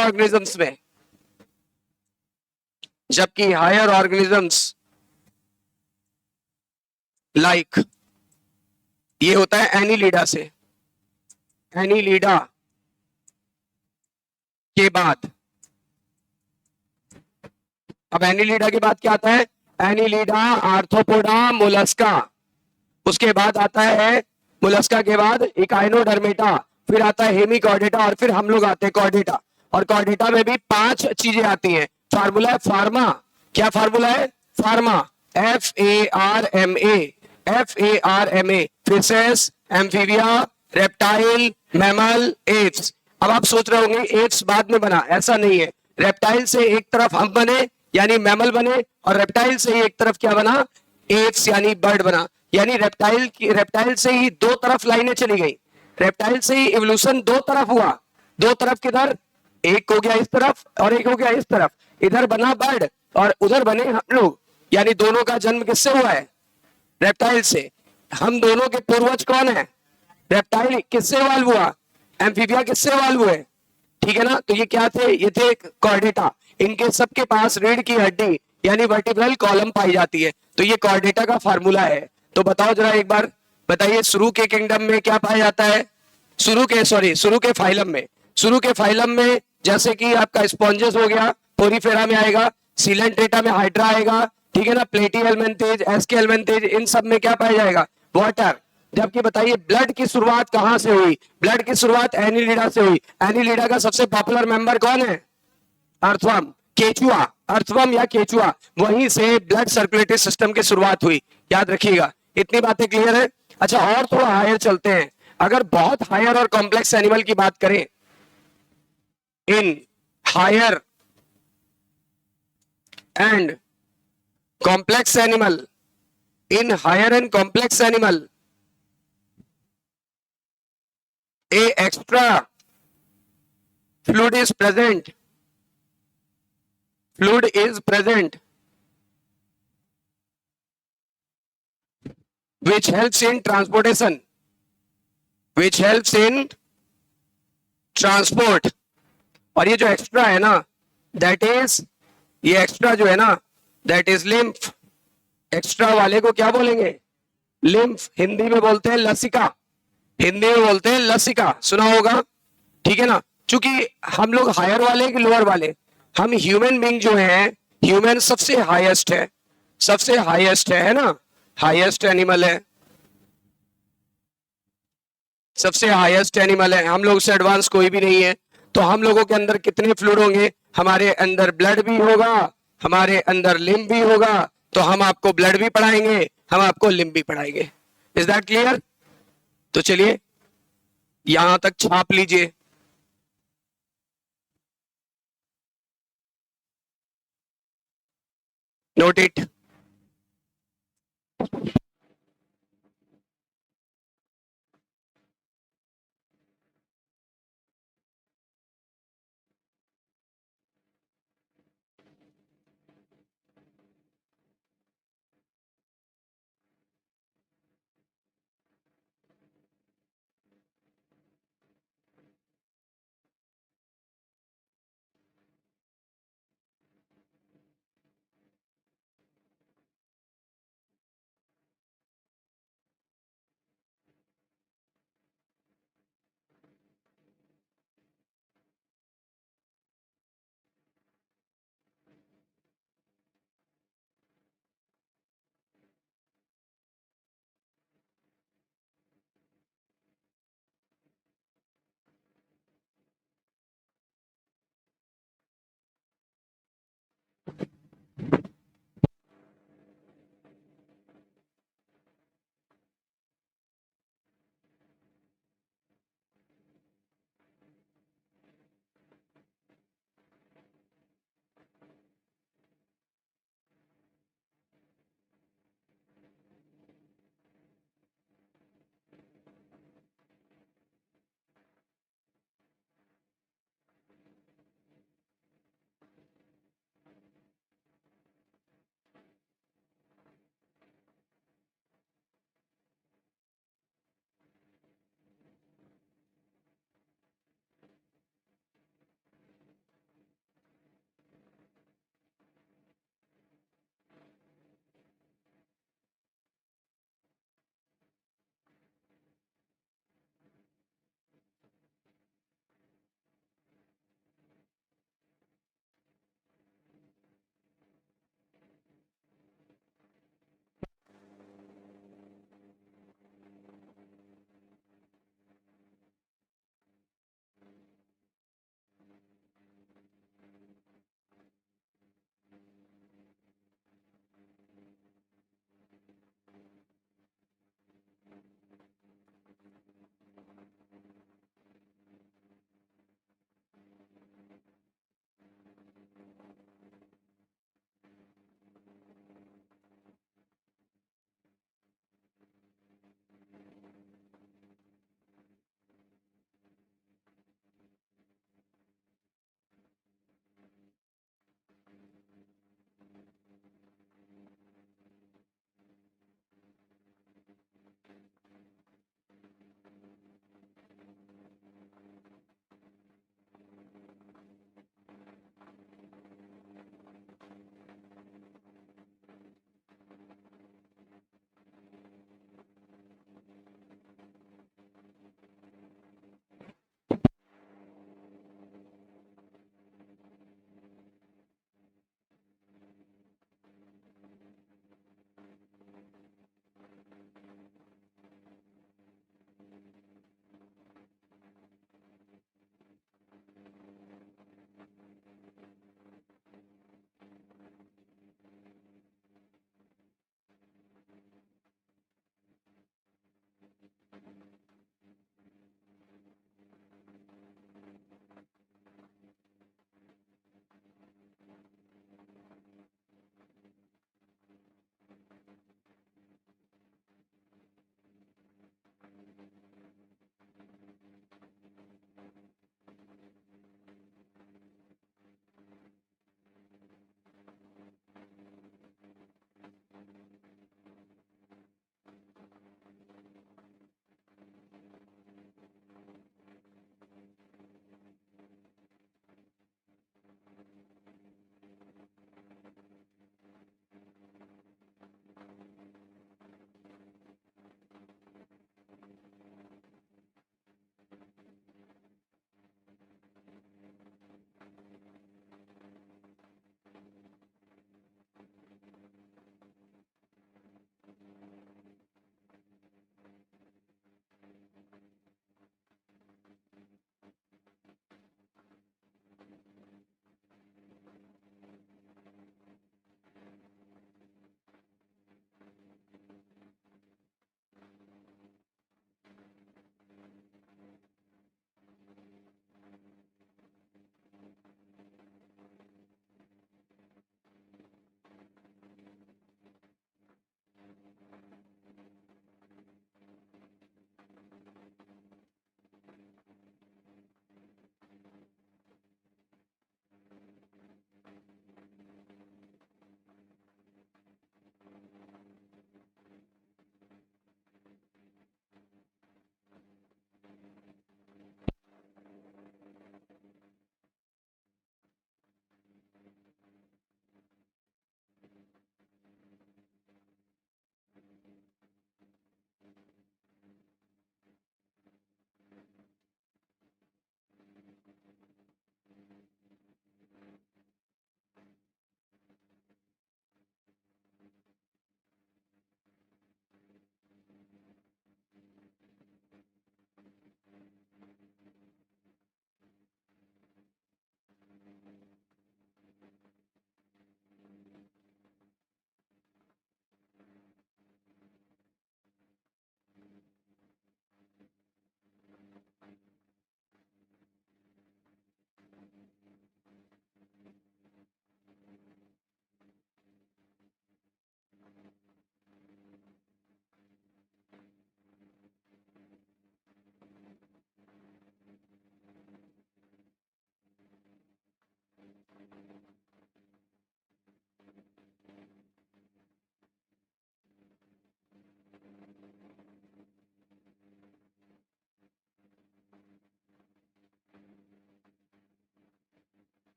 ऑर्गेनिजम्स लाइक ये होता है एनीलिडा से। एनीलिडा के बाद, अब एनीलिडा के बाद क्या आता है? Annelida, arthropoda, Mollusca. उसके बाद आता है मोलस्का के बाद इकाइनोडर्मेटा, फिर आता है हेमिकॉर्डेटा, और फिर हम लोग आते हैं कॉर्डेटा। और कॉर्डेटा में भी 5 चीजें आती हैं। फार्मूला है फार्मा। क्या फार्मूला है? Pharma, FARMA, fishes, amphibia, reptile, mammal, apps. अब आप सोच रहे होंगे एप्स बाद में बना, ऐसा नहीं है। रेप्टाइल से एक तरफ हम बने यानी मैमल बने, और रेप्टाइल से ही एक तरफ क्या बना? एप्स यानी बर्ड बना। यानी रेप्टाइल से ही दो तरफ लाइनें चली गई। रेप्टाइल से ही इवोल्यूशन दो तरफ हुआ। दो तरफ किधर? एक हो गया इस तरफ और एक हो गया इस तरफ। इधर बना बर्ड और उधर बने हम लोग। यानी दोनों का जन्म किससे हुआ है? रेप्टाइल से। हम दोनों के पूर्वज कौन है? रेप्टाइल किससे इवॉल्व हुआ? एम्फीबिया किससे इवॉल्व हुए? ठीक है ना। तो ये क्या थे? ये थे कॉर्डेटा। इनके सबके पास रीढ़ की हड्डी यानी वर्टिब्रल कॉलम पाई जाती है। तो ये कॉर्डेटा का फार्मूला है। तो बताओ जरा एक बार, बताइए शुरू के किंगडम में क्या पाया जाता है? शुरू के फाइलम में जैसे कि आपका स्पॉन्जेस हो गया, पोरीफेरा में आएगा, सिलेंट्रेटा में हाइड्रा आएगा, ठीक है ना, प्लेटीहेल्मिन्थेज, एस्केहेल्मिन्थेज, इन सब में क्या पाया जाएगा? वाटर। जबकि बताइए ब्लड की शुरुआत कहां से हुई? ब्लड की शुरुआत एनीलिडा से हुई। एनीलिडा का सबसे पॉपुलर मेंबर कौन है? अर्थवर्म, केचुआ, अर्थवर्म या केचुआ। वहीं से ब्लड सर्कुलेटरी सिस्टम की शुरुआत हुई। याद रखिएगा। इतनी बातें क्लियर है? अच्छा, और थोड़ा हायर चलते हैं। अगर बहुत हायर और कॉम्प्लेक्स एनिमल की बात करें, in higher and complex animal, a extra fluid is present, which helps in transport, और ये जो एक्स्ट्रा है ना, ये एक्स्ट्रा जो है ना, दैट इज लिम्फ। एक्स्ट्रा वाले को क्या बोलेंगे? लिम्फ। हिंदी में बोलते हैं लसिका, सुना होगा, ठीक है ना। चूंकि हम लोग हायर वाले कि लोअर वाले, हम ह्यूमन बीइंग जो है, ह्यूमन सबसे हाईएस्ट है ना, हाईएस्ट एनिमल है, सबसे हाईएस्ट एनिमल है। हम लोग से एडवांस कोई भी नहीं है। तो हम लोगों के अंदर कितने फ्लूइड होंगे? हमारे अंदर ब्लड भी होगा, हमारे अंदर लिम्फ भी होगा। तो हम आपको ब्लड भी पढ़ाएंगे, हम आपको लिम्फ भी पढ़ाएंगे। Is that clear? तो चलिए यहां तक छाप लीजिए। Note it.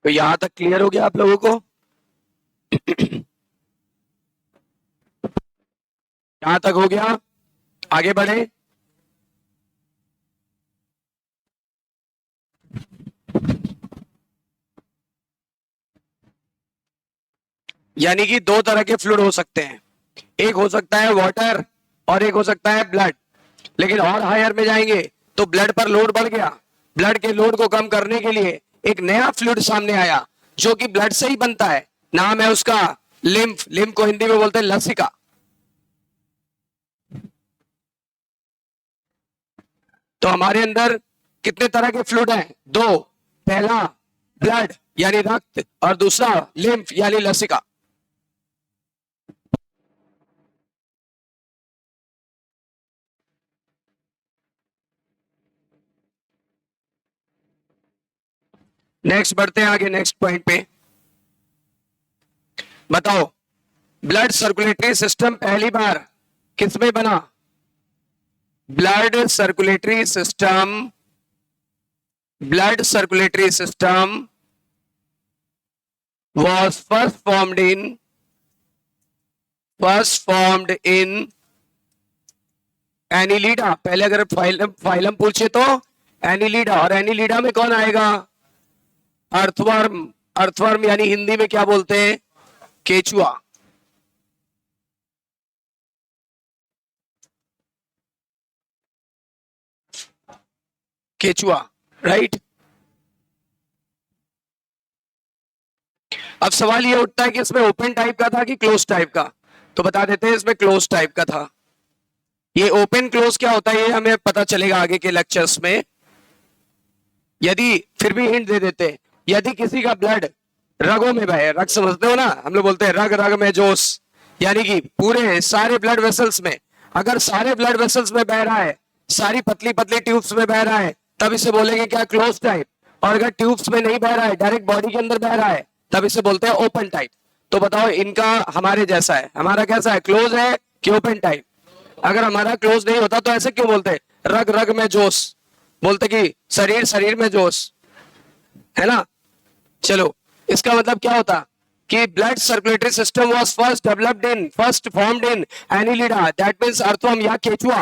तो यहां तक क्लियर हो गया आप लोगों को? यहां तक हो गया, आगे बढ़े। यानी कि दो तरह के फ्लूइड हो सकते हैं, एक हो सकता है वाटर और एक हो सकता है ब्लड। लेकिन और हायर में जाएंगे तो ब्लड पर लोड बढ़ गया, ब्लड के लोड को कम करने के लिए एक नया फ्लूइड सामने आया जो कि ब्लड से ही बनता है, नाम है उसका लिम्फ। लिम्फ को हिंदी में बोलते हैं लसिका। तो हमारे अंदर कितने तरह के फ्लूइड हैं? दो, पहला ब्लड यानी रक्त और दूसरा लिम्फ यानी लसिका। नेक्स्ट बढ़ते हैं आगे, नेक्स्ट पॉइंट पे। बताओ, ब्लड सर्कुलेटरी सिस्टम पहली बार किसमें बना? Blood circulatory system, blood circulatory system was first formed in Annelida. पहले अगर फाइलम पूछे तो एनिलीडा, और एनिलीडा में कौन आएगा? अर्थवर्म। अर्थवर्म यानी हिंदी में क्या बोलते हैं? केचुआ। केचुआ, राइट। अब सवाल ये उठता है कि इसमें ओपन टाइप का था कि क्लोज टाइप का? तो बता देते हैं इसमें क्लोज टाइप का था। ये ओपन क्लोज क्या होता है ये हमें पता चलेगा आगे के लेक्चर्स में। यदि फिर भी हिंट दे देते, यदि किसी का ब्लड रगों में बहे, रग समझते हो ना, हम लोग बोलते हैं रग रग में जोश, यानी कि पूरे सारे ब्लड वेसल्स में, अगर सारे ब्लड वेसल्स में बह रहा है, सारी पतली पतली ट्यूब्स में बह रहा है, तब इसे बोलेंगे क्या? Close type. और अगर ट्यूब्स में नहीं बह रहा है, डायरेक्ट बॉडी के अंदर बह रहा है, तब इसे बोलते हैं ओपन टाइप। तो बताओ इनका हमारे जैसा है, हमारा कैसा है? क्लोज है कि ओपन टाइप? अगर हमारा क्लोज नहीं होता तो ऐसे क्यों बोलते? रग रग में जोश, बोलते कि शरीर शरीर में जोश, है ना। चलो, इसका मतलब क्या होता कि blood circulatory system was first formed in Annelida, that means earthworm या केचुआ।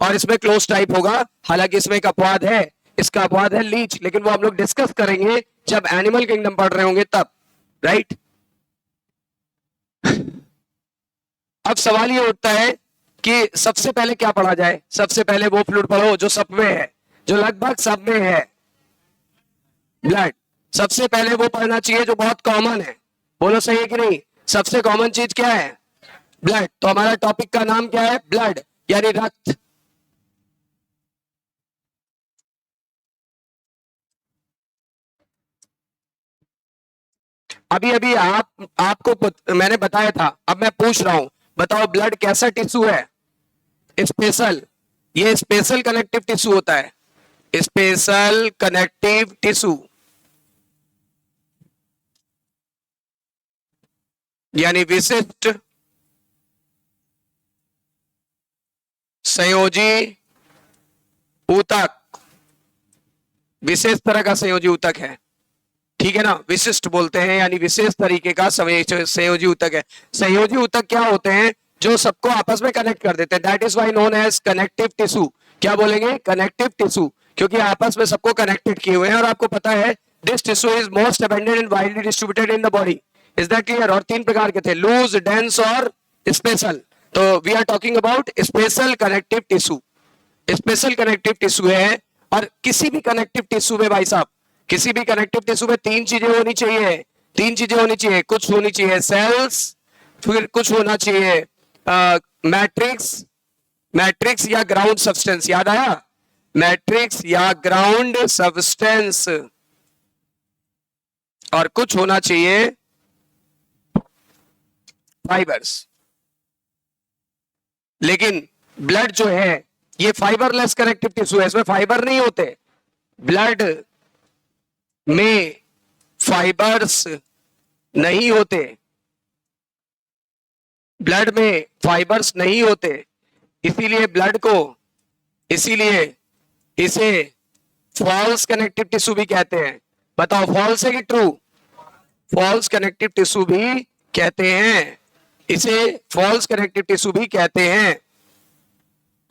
और इसमें क्लोज टाइप होगा, हालांकि इसमें एक अपवाद है, इसका अपवाद है लीच, लेकिन वो हम लोग डिस्कस करेंगे जब एनिमल किंगडम पढ़ रहे होंगे तब, राइट। अब सवाल ये उठता है कि सबसे पहले क्या पढ़ा जाए? सबसे पहले वो फ्लूइड पढ़ो जो सब में है, जो लगभग सब में है, ब्लड। सबसे पहले वो पढ़ना चाहिए जो बहुत कॉमन है। बोलो सही है कि नहीं? सबसे कॉमन चीज क्या है? ब्लड। तो हमारा टॉपिक का नाम क्या है? ब्लड यानी रक्त। अभी अभी आपको मैंने बताया था, अब मैं पूछ रहा हूं, बताओ ब्लड कैसा टिश्यू है? स्पेशल। ये स्पेशल कनेक्टिव टिश्यू होता है, स्पेशल कनेक्टिव टिश्यू, यानी विशिष्ट संयोजी ऊतक, विशेष तरह का संयोजी ऊतक है, ठीक है ना। विशिष्ट बोलते हैं यानी विशेष तरीके का संयोजी ऊतक है। संयोजी ऊतक क्या होते हैं? जो सबको आपस में कनेक्ट कर देते हैं, that is why known as connective tissue. क्या बोलेंगे? कनेक्टिव टिश्यू, क्योंकि आपस में सबको कनेक्टेड किए हुए हैं। और आपको पता है this tissue is most abundant and widely distributed in the body, is that clear? और तीन प्रकार के थे, लूज, डेंस और स्पेशल। तो we are talking about special connective tissue. Special connective tissue है। और किसी भी कनेक्टिव टिश्यू में भाई साहब, किसी भी कनेक्टिव टिश्यू में तीन चीजें होनी चाहिए, तीन चीजें होनी चाहिए। कुछ होनी चाहिए सेल्स, फिर कुछ होना चाहिए मैट्रिक्स, मैट्रिक्स या ग्राउंड सब्सटेंस, याद आया? मैट्रिक्स या ग्राउंड सब्सटेंस, और कुछ होना चाहिए फाइबर्स। लेकिन ब्लड जो है ये फाइबरलेस कनेक्टिव टिश्यू है, इसमें फाइबर नहीं होते। ब्लड में फाइबर्स नहीं होते, ब्लड में फाइबर्स नहीं होते, इसीलिए ब्लड को, इसीलिए इसे फॉल्स कनेक्टिव टिश्यू भी कहते हैं। बताओ फॉल्स है कि ट्रू? फॉल्स कनेक्टिव टिश्यू भी कहते हैं, इसे फॉल्स कनेक्टिव टिश्यू भी कहते हैं।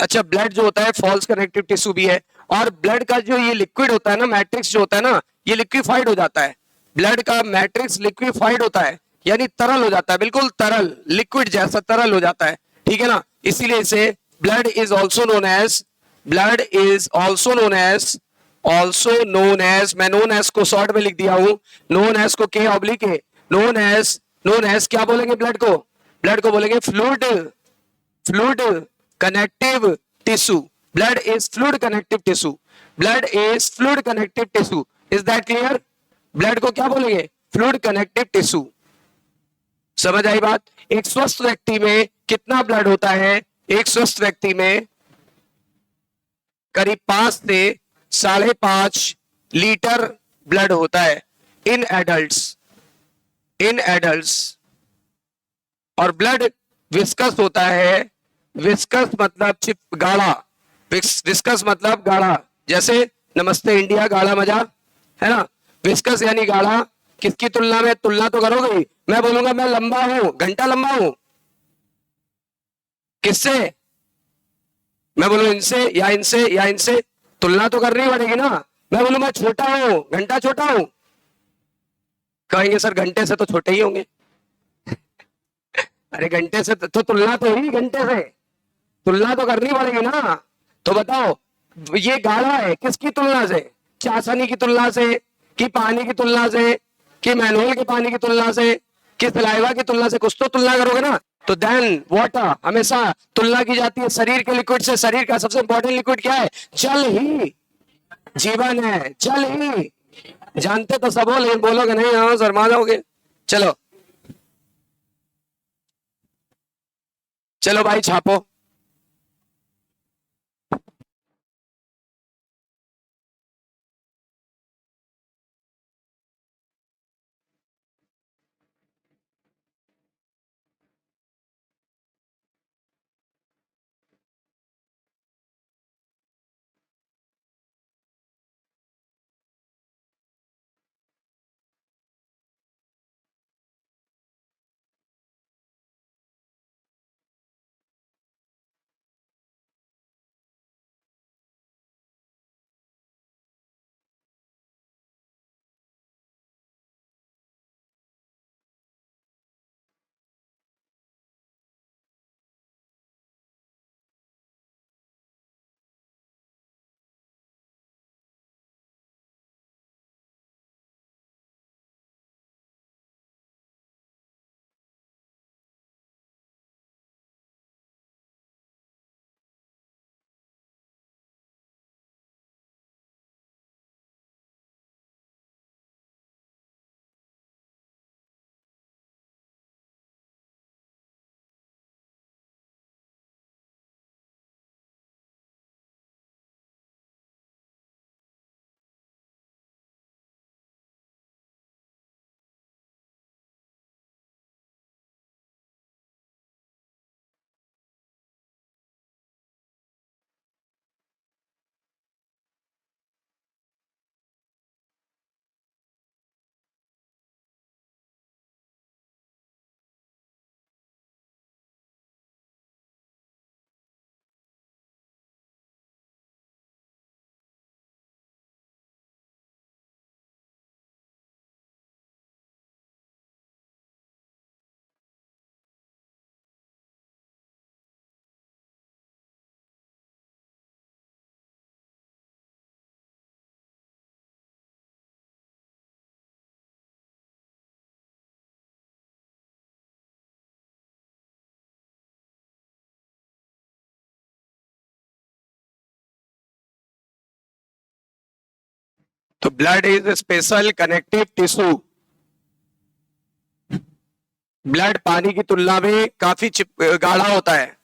अच्छा, ब्लड जो होता है फॉल्स कनेक्टिव टिश्यू भी है, और ब्लड का जो ये लिक्विड होता है ना, मैट्रिक्स जो होता है ना, ये लिक्विफाइड हो जाता है। ब्लड का मैट्रिक्स लिक्विफाइड होता है, यानी तरल हो जाता है, बिल्कुल तरल, लिक्विड जैसा तरल हो जाता है, ठीक है ना। इसीलिए इसे blood is also known as, blood is also known as, also known as, मैं नोन एज को शॉर्ट में लिख दिया हूं, नोन एज को के ऑब्लिक है, नोन एज क्या बोलेंगे ब्लड को? ब्लड को बोलेंगे fluid, fluid connective tissue. Blood is fluid connective tissue, blood is fluid connective tissue, is that clear? Blood को क्या बोलेंगे? Fluid connective tissue. समझ आई बात? एक स्वस्थ व्यक्ति में कितना ब्लड होता है? एक स्वस्थ व्यक्ति में करीब 5 से 5.5 लीटर ब्लड होता है इन एडल्ट्स, इन एडल्ट्स। और ब्लड विस्कस होता है, विस्कस मतलब चिप, गाढ़ा, विस्कस मतलब गाढ़ा, जैसे नमस्ते इंडिया गाढ़ा मजा, है ना। विस्कस यानी गाढ़ा। किसकी तुलना में? तुलना तो करोगे ही, मैं बोलूंगा मैं लंबा हूं, घंटा लंबा हूं, किससे? मैं बोलूं इनसे या इनसे या इनसे, तुलना तो करनी पड़ेगी ना। मैं बोलूं मैं छोटा हूं, घंटा छोटा हूं, कहेंगे सर घंटे से तो छोटे ही होंगे। अरे घंटे से तो तुलना तो हुई, घंटे से तुलना तो करनी पड़ेगी ना। तो बताओ ये गाढ़ा है किसकी तुलना से? चाशनी की तुलना से, कि पानी की तुलना से, कि मैनुअल के पानी की तुलना से, कि सलाइवा की तुलना से, कुछ तो तुलना करोगे ना। तो देन वाटर हमेशा तुलना की जाती है शरीर के लिक्विड से। शरीर का सबसे इंपॉर्टेंट लिक्विड क्या है? जल ही जीवन है, जल ही। जानते तो सब हो, लेकिन बोलोगे नहीं, हाँ शर्मा जाओगे। चलो चलो भाई छापो। तो blood is special connective tissue. Blood पानी की तुलना में काफी गाढ़ा होता है।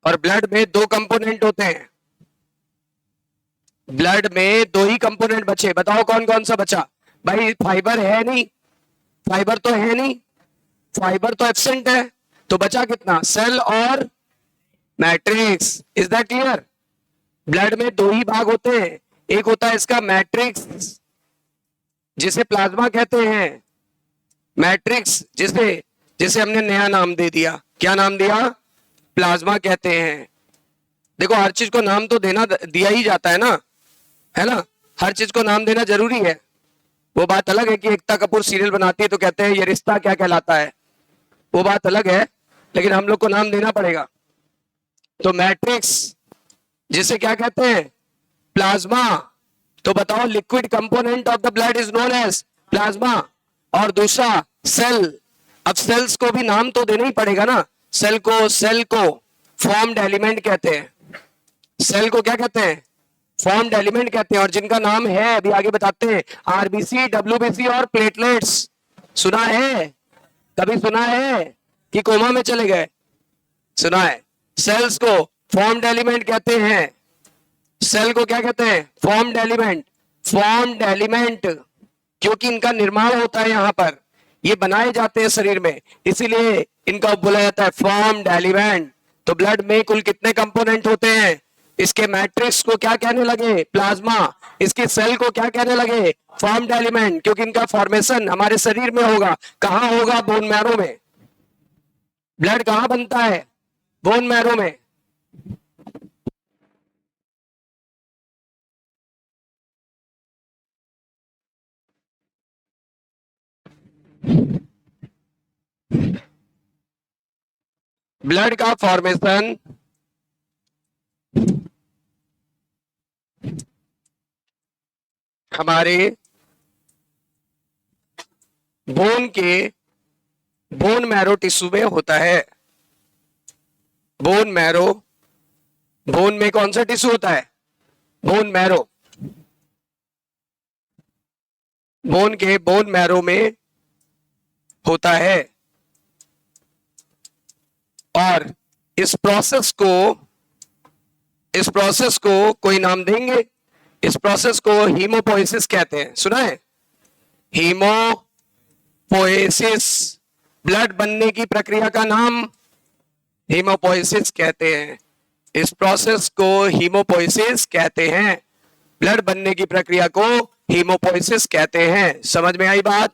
और ब्लड में 2 कंपोनेंट होते हैं। ब्लड में 2 ही कंपोनेंट बचे, बताओ कौन कौन सा बचा? भाई फाइबर है नहीं, फाइबर तो है नहीं, फाइबर तो एब्सेंट है, तो बचा कितना, सेल और matrix. Is that clear? Blood में दो ही भाग होते हैं, एक होता है इसका मैट्रिक्स जिसे प्लाज्मा कहते हैं, मैट्रिक्स जिसे जिसे हमने नया नाम दे दिया, क्या नाम दिया, प्लाज्मा कहते हैं। देखो हर चीज को नाम तो देना दिया ही जाता है ना, हर चीज को नाम देना जरूरी है। वो बात अलग है कि एकता कपूर सीरियल बनाती है तो कहते हैं ये रिश्ता क्या कहलाता है, वो बात अलग है, लेकिन हम लोग को नाम देना पड़ेगा। तो मैट्रिक्स जिसे क्या कहते हैं, प्लाज्मा। तो बताओ liquid component of the blood is known as plasma. और दूसरा सेल, अब सेल्स को भी नाम तो देना ही पड़ेगा ना, सेल को फॉर्म्ड एलिमेंट कहते हैं, सेल को क्या कहते हैं, फॉर्म्ड एलिमेंट कहते हैं। और जिनका नाम है अभी आगे बताते हैं, आरबीसी, डब्ल्यूबीसी और प्लेटलेट्स। सुना है, कभी सुना है कि कोमा में चले गए, सुना है। सेल्स को फॉर्म्ड एलिमेंट कहते हैं, सेल को क्या कहते हैं, फॉर्म्ड एलिमेंट। फॉर्म्ड एलिमेंट क्योंकि इनका निर्माण होता है, यहां पर ये बनाए जाते हैं शरीर में, इसीलिए इनका बोला जाता है फॉर्म्ड एलिमेंट। तो ब्लड में कुल कितने कंपोनेंट होते हैं, इसके मैट्रिक्स को क्या कहने लगे, प्लाज्मा, इसके सेल को क्या कहने लगे, फॉर्म्ड एलिमेंट, क्योंकि इनका फॉर्मेशन हमारे शरीर में होगा, कहां होगा, बोन मैरो में। ब्लड कहां बनता है, बोन मैरो में। ब्लड का फॉर्मेशन हमारे बोन मैरो टिश्यू में होता है। बोन मैरो, बोन में कौन सा टिश्यू होता है, बोन मैरो, बोन मैरो में होता है। और इस प्रोसेस को कोई नाम देंगे, इस प्रोसेस को हीमोपोएसिस कहते हैं, सुना है, हीमोपोएसिस, ब्लड बनने की प्रक्रिया का नाम हीमोपोएसिस कहते हैं। इस प्रोसेस को हीमोपोएसिस कहते हैं, ब्लड बनने की प्रक्रिया को हीमोपोएसिस कहते हैं। समझ में आई बात?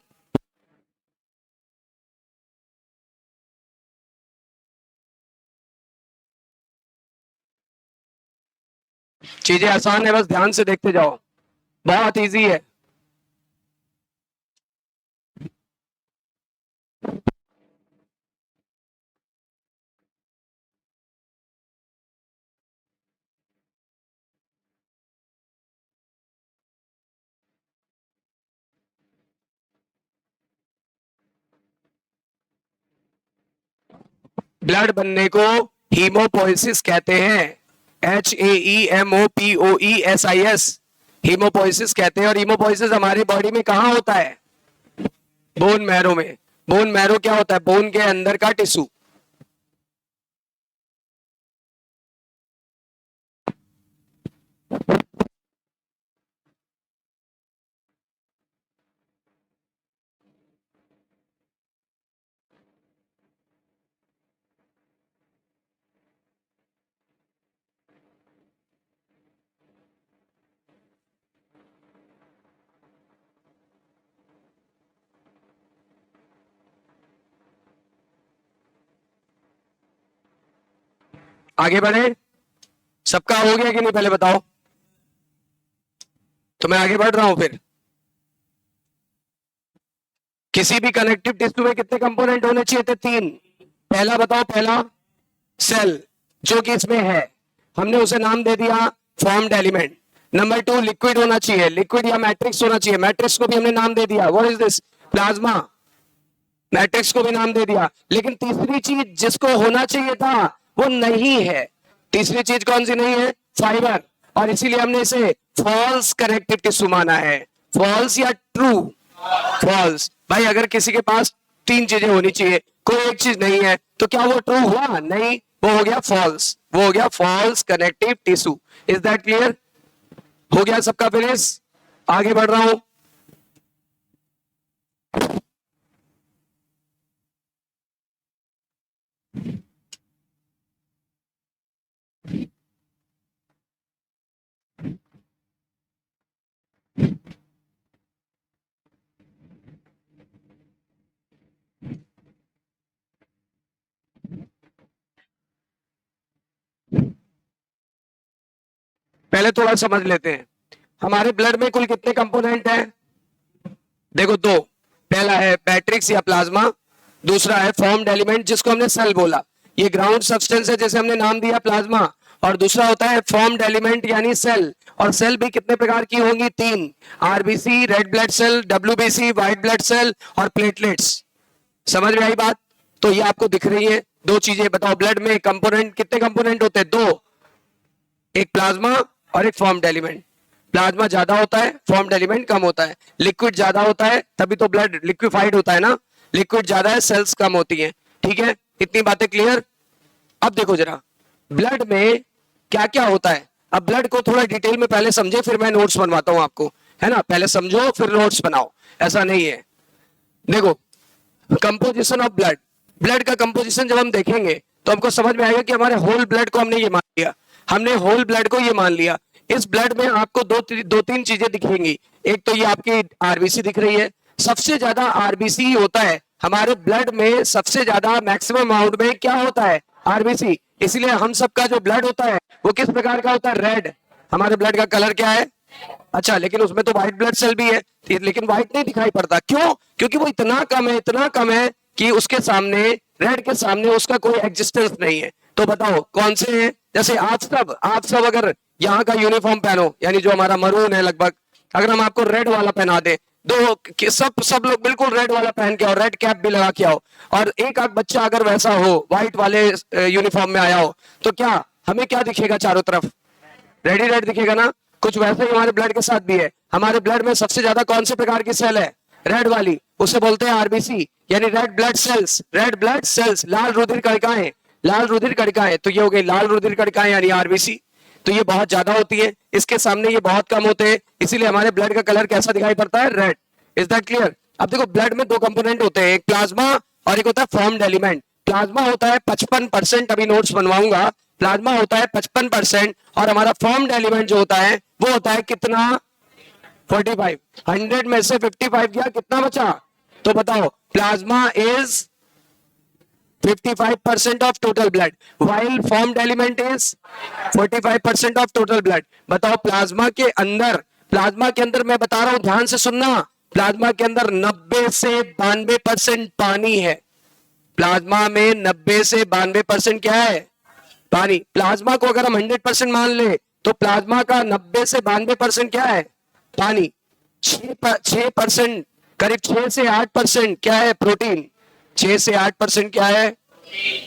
चीजें आसान है, बस ध्यान से देखते जाओ, बहुत इजी है। ब्लड बनने को हीमोपोएसिस कहते हैं, HAEMOPOESIS, हीमोपोएसिस कहते हैं। और हीमोपोएसिस हमारे बॉडी में कहां होता है, बोन मैरो में। बोन मैरो क्या होता है, बोन के अंदर का टिश्यू। आगे बढ़े, सबका हो गया कि नहीं पहले बताओ, तो मैं आगे बढ़ रहा हूं। फिर किसी भी कनेक्टिव टिश्यू में कितने कंपोनेंट होने चाहिए थे, 3। पहला बताओ, पहला सेल जो कि इसमें है, हमने उसे नाम दे दिया फॉर्म्ड एलिमेंट। नंबर 2 लिक्विड होना चाहिए, लिक्विड या मैट्रिक्स होना चाहिए, मैट्रिक्स को भी हमने नाम दे दिया, what is this, plasma, matrix को भी नाम दे दिया। लेकिन तीसरी चीज जिसको होना चाहिए था वो नहीं है। तीसरी चीज कौन सी नहीं है, फाइबर, और इसीलिए हमने इसे फॉल्स कनेक्टिव टिश्यू माना है। फॉल्स या ट्रू, फॉल्स। भाई अगर किसी के पास 3 चीजें होनी चाहिए, कोई एक चीज नहीं है, तो क्या वो ट्रू हुआ, नहीं, वो हो गया फॉल्स, वो हो गया false connective tissue. Is that clear? हो गया सबका फिनिश? आगे बढ़ रहा हूं। पहले थोड़ा समझ लेते हैं। हमारे ब्लड में कुल कितने कंपोनेंट हैं? देखो दो, पहला है मैट्रिक्स या प्लाज्मा, दूसरा है फॉर्म्ड एलिमेंट जिसको हमने सेल बोला, ये ग्राउंड सब्सटेंस है जैसे हमने नाम दिया प्लाज्मा, और दूसरा होता है फॉर्म्ड एलिमेंट यानी सेल। और सेल भी कितने प्रकार की होंगी? तीन, RBC, red blood cell, WBC, white blood cell, और प्लेटलेट्स। समझ में आई बात? तो ये आपको दिख रही है दो चीजें। बताओ ब्लड में कंपोनेंट कितने कंपोनेंट होते हैं? दो, एक प्लाज्मा और एक फॉर्म्ड एलिमेंट। प्लाज्मा ज्यादा होता है, फॉर्म्ड एलिमेंट कम होता है। लिक्विड ज्यादा होता है तभी तो ब्लड लिक्विफाइड होता है ना, लिक्विड ज्यादा है, सेल्स कम होती हैं। ठीक है, इतनी बातें क्लियर? अब देखो जरा ब्लड में क्या क्या होता है। अब ब्लड को थोड़ा डिटेल में पहले समझे, फिर मैं नोट्स बनवाता हूं आपको, है ना? पहले समझो फिर नोट्स बनाओ, ऐसा नहीं है। देखो कंपोजिशन ऑफ ब्लड, ब्लड का कंपोजिशन जब हम देखेंगे तो हमको समझ में आएगा कि हमारे होल ब्लड को हमने ये मान लिया, हमने होल ब्लड को ये मान लिया। इस ब्लड में आपको दो तीन चीजें दिखेंगी। एक तो ये आपकी आरबीसी दिख रही है, सबसे ज्यादा आरबीसी होता है हमारे ब्लड में, सबसे ज्यादा मैक्सिमम अमाउंट में क्या होता है? आरबीसी। इसलिए हम सबका जो ब्लड होता है वो किस प्रकार का होता है? रेड। हमारे ब्लड का कलर क्या है? अच्छा, लेकिन उसमें तो व्हाइट ब्लड सेल भी है, लेकिन व्हाइट नहीं दिखाई पड़ता। क्यों? क्योंकि वो इतना कम है, इतना कम है कि उसके सामने, रेड के सामने उसका कोई एग्जिस्टेंस नहीं है। तो बताओ कौन से हैं? जैसे आप सब अगर यहाँ का यूनिफॉर्म पहनो, यानी जो हमारा मरून है लगभग, अगर हम आपको रेड वाला पहना दे, दो सब लोग बिल्कुल रेड वाला पहन के आओ, रेड कैप भी लगा के आओ, और एक आध बच्चा अगर वैसा हो, व्हाइट वाले यूनिफॉर्म में आया हो, तो क्या हमें क्या दिखेगा? चारों तरफ रेड ही रेड दिखेगा ना। कुछ वैसे ही हमारे ब्लड के साथ भी है। हमारे ब्लड में सबसे ज्यादा कौन से प्रकार की सेल है? रेड वाली, उसे बोलते हैं आरबीसी, यानी red blood cells. Red blood cells, लाल रुधिर कणिकाएं, लाल रुधिर कणिकाएं, तो ये हो गई लाल रुधिर कणिकाएं यानी आरबीसी। तो ये बहुत ज्यादा होती है, इसके सामने ये बहुत कम होते हैं, इसीलिए हमारे ब्लड का कलर कैसा दिखाई पड़ता है? रेड। Is that clear? अब देखो ब्लड में दो कंपोनेंट होते हैं, एक प्लाज्मा और एक होता है फॉर्म्ड एलिमेंट। प्लाज्मा होता है 55%, अभी नोट्स बनवाऊंगा। प्लाज्मा होता है 55%, और हमारा फॉर्म्ड एलिमेंट जो होता है वो होता है कितना? 45। 100 में से 55 गया, कितना बचा? तो बताओ plasma is 55% of total blood, while formed element is 45% of total blood. बताओ प्लाज्मा के अंदर मैं बता रहा हूं, ध्यान से सुनना, प्लाज्मा के अंदर 90 से 92% पानी है। प्लाज्मा में 90 से 92% क्या है? पानी। प्लाज्मा को अगर हम 100% मान ले तो प्लाज्मा का 90 से 92% क्या है? पानी। 6%, करीब 6 से 8% क्या है? प्रोटीन। 6 से 8% क्या है?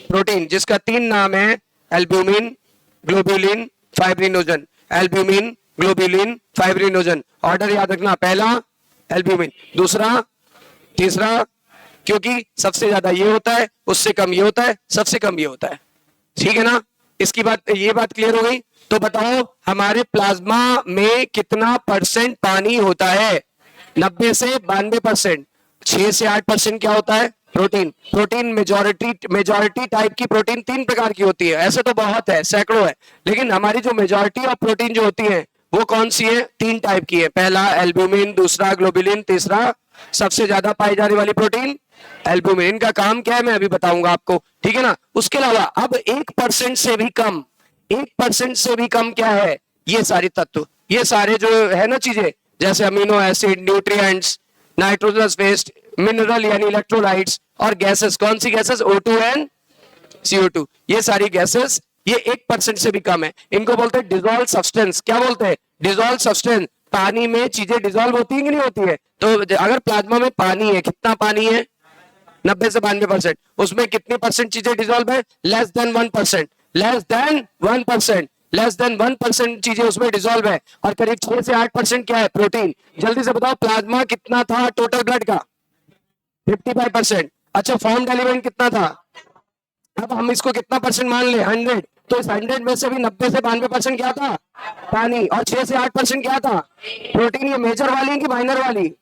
प्रोटीन, जिसका तीन नाम है, albumin, globulin, fibrinogen. Albumin, globulin, fibrinogen. Order याद रखना, पहला एल्ब्यूमिन, दूसरा, तीसरा, क्योंकि सबसे ज्यादा ये होता है, उससे कम ये होता है, सबसे कम ये होता है। ठीक है ना? इसकी बात, ये बात क्लियर हो गई? तो बताओ हमारे प्लाज्मा में कितना परसेंट पानी होता है? 90 से 92%। 6 से 8% क्या होता है? प्रोटीन। प्रोटीन मेजॉरिटी टाइप की प्रोटीन 3 प्रकार की होती है, ऐसे तो बहुत है, सैकड़ों है, लेकिन हमारी जो मेजॉरिटी ऑफ प्रोटीन जो होती है वो कौन सी है? 3 टाइप की है। पहला एल्ब्यूमिन, दूसरा ग्लोब्यूलिन, तीसरा सबसे ज्यादा पाई जाने वाली प्रोटीन एल्ब्यूमिन। इनका काम क्या है मैं अभी बताऊंगा आपको, ठीक है ना? उसके अलावा अब 1% से भी कम, 1% से भी कम क्या है? ये सारे तत्व, ये सारे जो है ना चीजें, जैसे amino acid, nutrients, nitrogenous waste, mineral यानी इलेक्ट्रोलाइट्स, और गैसेस। कौन सी गैसेस? O2 and CO2। ये सारी गैसेस ये 1% से भी कम है। इनको बोलते हैं डिजॉल्व सब्सटेंस। क्या बोलते हैं? Dissolve substance. पानी में चीजें डिजॉल्व होती है कि नहीं होती है? तो अगर प्लाज्मा में पानी है, कितना पानी है? 90 से 92%। उसमें कितने परसेंट चीजें डिजॉल्व है? Less than 1%। Less than 1%। Less than 1% चीजें उसमें डिजॉल्व है, और करीब 6 से 8% क्या है? प्रोटीन। जल्दी से बताओ प्लाज्मा कितना था टोटल ब्लड का? 55%। अच्छा, फॉर्म्ड एलिमेंट कितना था? अब हम इसको कितना परसेंट मान ले? 100। तो इस 100 में से भी 90 से 92% क्या था? पानी। और 6 से 8% क्या था? प्रोटीन। ये मेजर वाली है कि माइनर वाली?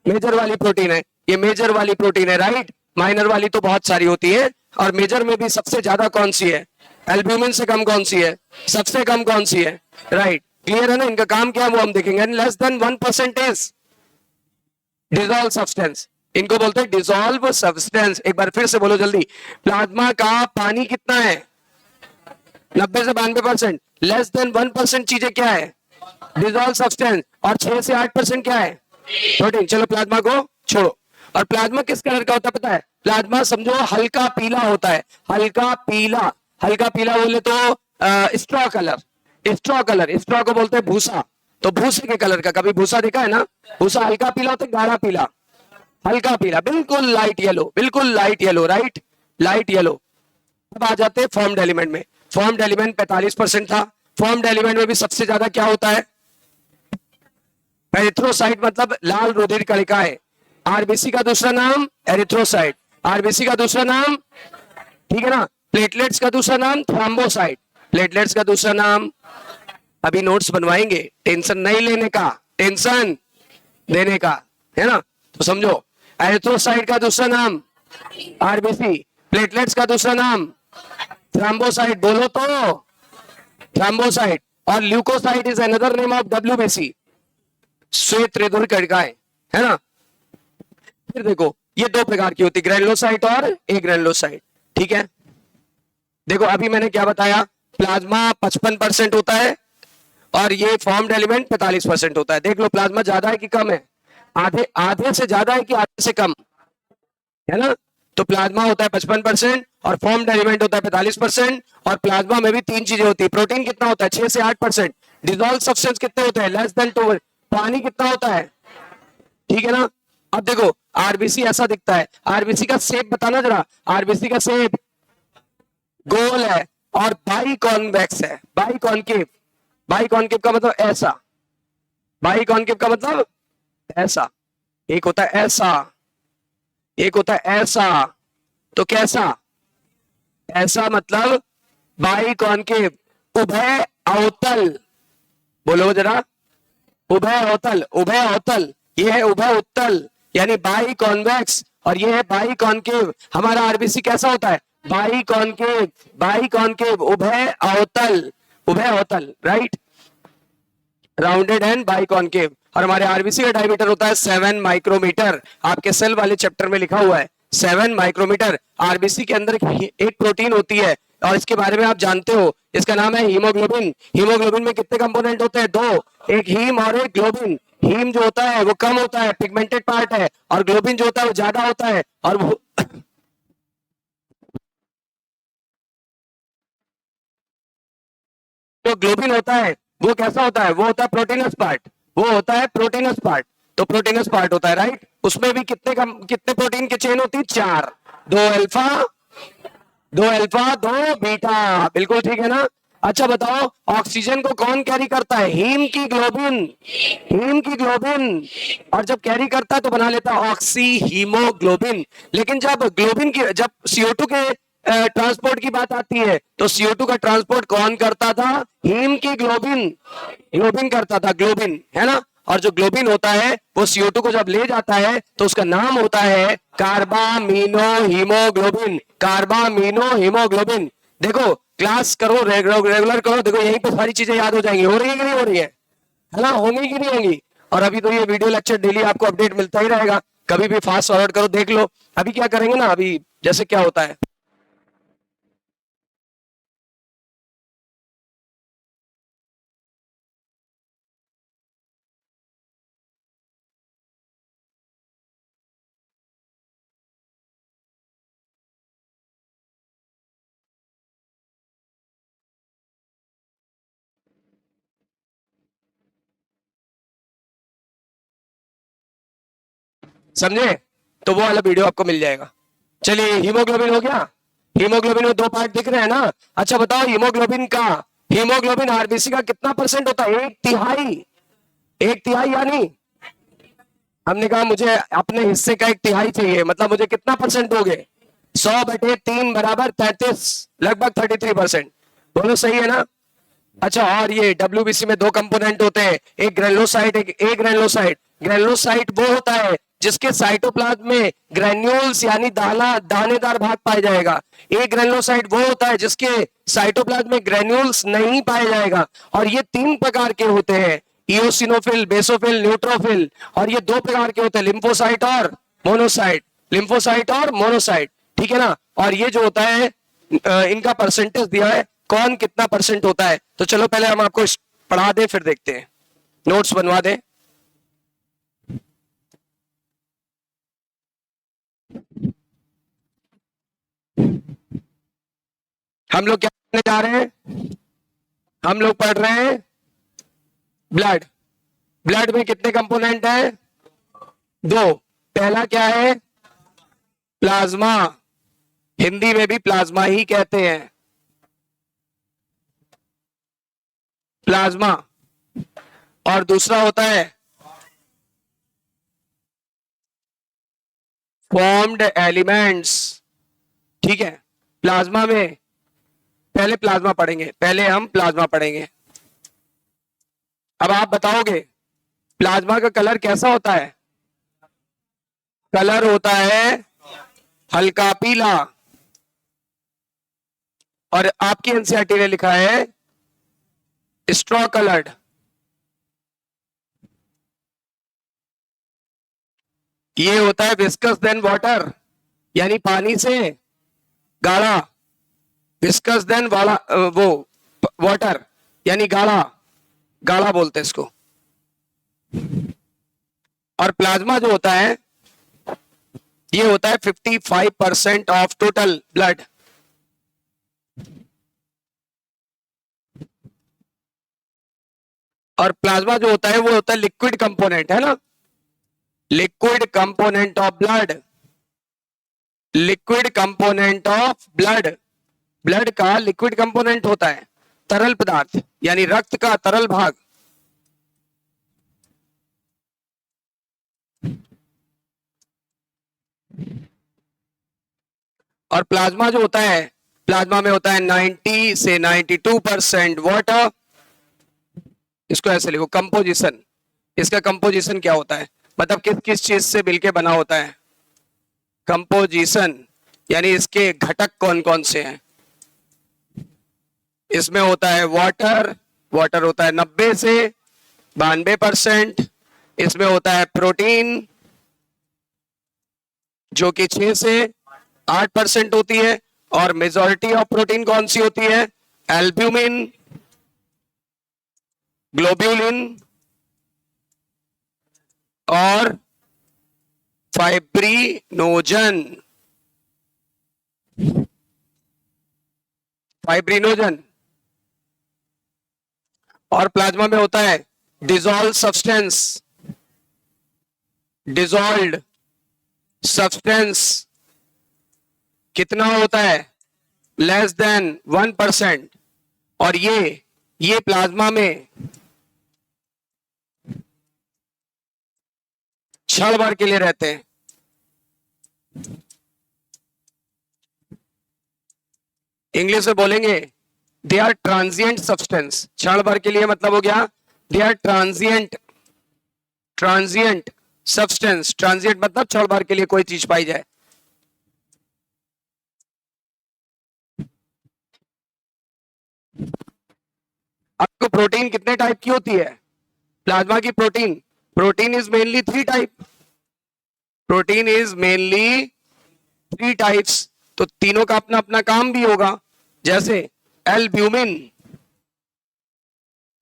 मेजर वाली प्रोटीन है, ये मेजर वाली प्रोटीन है, राइट? माइनर वाली तो बहुत सारी होती है, और मेजर में भी सबसे ज्यादा कौन सी है? एल्ब्यूमिन से कम कौन सी है? सबसे कम कौन सी है? राइट, क्लियर है ना? इनका काम क्या है वो हम देखेंगे। Less than 1% is dissolve substance. इनको बोलते हैं डिजॉल्व सब्सटेंस। एक बार फिर से बोलो जल्दी, प्लाज्मा का पानी कितना है? 90 से 92%। लेस देन 1% चीजें क्या है, डिजॉल्व सब्सटेंस, और 6 से 8% क्या है, प्रोटीन। चलो प्लाज्मा को छोड़ो। और प्लाज्मा किस कलर का होता है पता है? प्लाज्मा समझो हल्का पीला होता है, हल्का पीला। हल्का पीला बोले तो straw colour, straw colour, straw को बोलते हैं भूसा। तो भूसे के कलर का, कभी भूसा देखा है ना? भूसा हल्का पीला होता है, गाढ़ा पीला, हल्का पीला, बिल्कुल लाइट येलो, बिल्कुल light yellow, right, light yellow. अब आ जाते हैं फॉर्म्ड एलिमेंट में। फॉर्म्ड एलिमेंट 45% था। फॉर्म्ड एलिमेंट में भी सबसे ज्यादा क्या होता है? एरिथ्रोसाइट, मतलब लाल रुधिर कणिका है। आरबीसी का दूसरा नाम एरिथ्रोसाइट, आरबीसी का दूसरा नाम, ठीक है ना। प्लेटलेट्स का दूसरा नाम थ्रोम्बोसाइट, प्लेटलेट्स का दूसरा नाम, अभी नोट्स बनवाएंगे, टेंशन नहीं लेने का, टेंशन देने का, है ना। तो समझो, एरिथ्रोसाइट का दूसरा नाम आरबीसी, प्लेटलेट्स का दूसरा नाम थ्रोम्बोसाइट, बोलो तो थ्रोम्बोसाइट। और leucocyte is another name of WBC, श्वेत रुधिर कणिकाएं, है ना। फिर देखो, ये दो प्रकार की होती, ग्रेनुलोसाइट और एग्रेनुलोसाइट, ठीक है। देखो अभी मैंने क्या बताया, प्लाज्मा 55% होता है और ये फॉर्म्ड एलिमेंट 45% होता है। देख लो प्लाज्मा ज्यादा है कि कम है, आधे, आधे से ज्यादा है कि आधे से कम, है ना। तो प्लाज्मा होता है 55% और फॉर्म्ड एलिमेंट होता है 45%। और प्लाज्मा में भी तीन चीजें होती है, प्रोटीन कितना होता है 6 से 8%, डिजॉल्व सब्सटेंस कितने होते हैं लेस देन 2, पानी कितना होता है, ठीक है ना। अब देखो आरबीसी ऐसा दिखता है, आरबीसी का शेप बताना जरा, आरबीसी का शेप गोल है और बाई कॉन्वेक्स है, बाई कॉन्केव। बाई कॉन्केव का मतलब ऐसा, बाई कॉन्केव का मतलब ऐसा, एक होता है ऐसा, एक होता है ऐसा, तो कैसा, ऐसा मतलब बाई कॉन्केव, उभय अवतल, बोलो जरा, उभय अवतल, उभय अवतल, ये है उभय उत्तल यानी बाई कॉन्वेक्स, और ये है बाई कॉन्केव। हमारा आरबीसी कैसा होता है, बाई कॉन्केव, बाई कॉन्केव, उभय अवतल, उभय अवतल, right, rounded and by concave. और हमारे आरबीसी का डायमीटर होता है 7 माइक्रोमीटर, आपके सेल वाले चैप्टर में लिखा हुआ है 7 माइक्रोमीटर। आरबीसी के अंदर एक प्रोटीन होती है और इसके बारे में आप जानते हो, इसका नाम है हीमोग्लोबिन। हीमोग्लोबिन में कितने कंपोनेंट होते हैं, दो, एक हीम और एक ग्लोबिन। हीम जो होता है वो कम होता है, पिगमेंटेड पार्ट है, और ग्लोबिन जो होता है वो ज्यादा होता है। और वो जो ग्लोबिन होता है वो कैसा होता है, वो होता है प्रोटीनस पार्ट, वो होता है प्रोटीनस पार्ट, तो प्रोटीनस पार्ट होता है, राइट। उसमें भी कितने प्रोटीन की चेन होती है, 4, 2 अल्फा, 2 बीटा, बिल्कुल ठीक है ना। अच्छा बताओ, ऑक्सीजन को कौन कैरी करता है, हीम की ग्लोबिन, हीम की ग्लोबिन, और जब कैरी करता है तो बना लेता है ऑक्सी हीमोग्लोबिन। लेकिन जब ग्लोबिन की, जब CO2 के ट्रांसपोर्ट की बात आती है तो CO2 का ट्रांसपोर्ट कौन करता था, हीम की ग्लोबिन, ग्लोबिन करता था, ग्लोबिन, है ना। और जो ग्लोबिन होता है वो CO2 को जब ले जाता है तो उसका नाम होता है कार्बामीनो हीमोग्लोबिन, कार्बामीनो हीमोग्लोबिन। देखो क्लास करो, रेगुलर करो, देखो यहीं पे सारी चीजें याद हो जाएंगी। हो रही है कि नहीं हो रही है ना, होंगी कि नहीं होंगी। और अभी तो ये वीडियो लेक्चर डेली आपको अपडेट मिलता ही रहेगा, कभी भी फास्ट फॉरवर्ड करो देख लो। अभी क्या करेंगे ना, अभी जैसे क्या होता है, समझे, तो वो वाला वीडियो आपको मिल जाएगा। चलिए हीमोग्लोबिन हो गया, हीमोग्लोबिन में दो पार्ट दिख रहे हैं ना। अच्छा बताओ हीमोग्लोबिन का, हीमोग्लोबिन आरबीसी का कितना परसेंट होता है, 1/3, 1/3 यानी हमने कहा मुझे अपने हिस्से का 1/3 चाहिए, मतलब मुझे कितना परसेंट दोगे, 100/3 बराबर 33, लगभग 33%, बोलो सही है ना। अच्छा, और ये डब्ल्यूबीसी में दो कंपोनेंट होते हैं, एक ग्रेनुलोसाइट, एक एग्रेनुलोसाइट। ग्रेनुलोसाइट वो होता है जिसके साइटोप्लाज्म में ग्रेन्यूल्स यानी दानेदार भाग पाया जाएगा। एक ग्रेनुलोसाइट वो होता है जिसके साइटोप्लाज्म में ग्रेन्यूल्स नहीं पाया जाएगा। और ये 3 प्रकार के होते हैं, इओसिनोफिल, बेसोफिल, न्यूट्रोफिल। और ये 2 प्रकार के होते हैं, लिम्फोसाइट और मोनोसाइट, लिम्फोसाइट और मोनोसाइट, ठीक है ना। और ये जो होता है इनका परसेंटेज दिया है कौन कितना परसेंट होता है। तो चलो पहले हम आपको पढ़ा दें फिर देखते हैं, नोट्स बनवा दें। हम लोग क्या करने जा रहे हैं, हम लोग पढ़ रहे हैं ब्लड। ब्लड में कितने कंपोनेंट है, दो। पहला क्या है, प्लाज्मा, हिंदी में भी प्लाज्मा ही कहते हैं, प्लाज्मा। और दूसरा होता है फॉर्म्ड एलिमेंट्स। ठीक है, प्लाज्मा में पहले प्लाज्मा पढ़ेंगे, पहले हम प्लाज्मा पढ़ेंगे। अब आप बताओगे प्लाज्मा का कलर कैसा होता है, कलर होता है हल्का पीला। और आपकी एनसीईआरटी ने लिखा है स्ट्रॉ कलर्ड। ये होता है विस्कस देन वाटर, यानी पानी से गाढ़ा। विस्कस देन वाला वो वाटर यानी गाढ़ा, गाढ़ा बोलते हैं इसको। और प्लाज्मा जो होता है ये होता है 55% ऑफ टोटल ब्लड। और प्लाज्मा जो होता है वो होता है लिक्विड कंपोनेंट, है ना, liquid component of blood, liquid component of blood. Blood का लिक्विड कंपोनेंट होता है, तरल पदार्थ यानी रक्त का तरल भाग। और प्लाज्मा जो होता है, प्लाज्मा में होता है 90 से 92% वाटर। इसको ऐसे लिखो, कंपोजिशन। इसका कंपोजिशन क्या होता है, मतलब किस किस चीज से मिलके बना होता है, कंपोजिशन यानी इसके घटक कौन कौन से हैं। इसमें होता है वाटर, वाटर होता है 90 से 92%। इसमें होता है प्रोटीन जो कि 6 से 8% होती है। और मेजॉरिटी ऑफ प्रोटीन कौन सी होती है, एल्ब्यूमिन, ग्लोब्यूलिन और फाइब्रिनोजन। फाइब्रिनोजन। और प्लाज्मा में होता है डिसॉल्व सब्सटेंस, डिसॉल्व्ड सब्सटेंस कितना होता है, लेस देन 1%। और ये प्लाज्मा में क्षण भर के लिए रहते हैं। इंग्लिश में बोलेंगे दे आर ट्रांजिएंट सब्सटेंस। क्षण भर के लिए मतलब हो गया they are transient, transient substance. Transient मतलब क्षण भर के लिए कोई चीज पाई जाए। आपको प्रोटीन कितने टाइप की होती है, प्लाज्मा की protein, protein is mainly 3 type, protein is mainly 3 types. तो तीनों का अपना अपना काम भी होगा। जैसे एल्ब्यूमिन,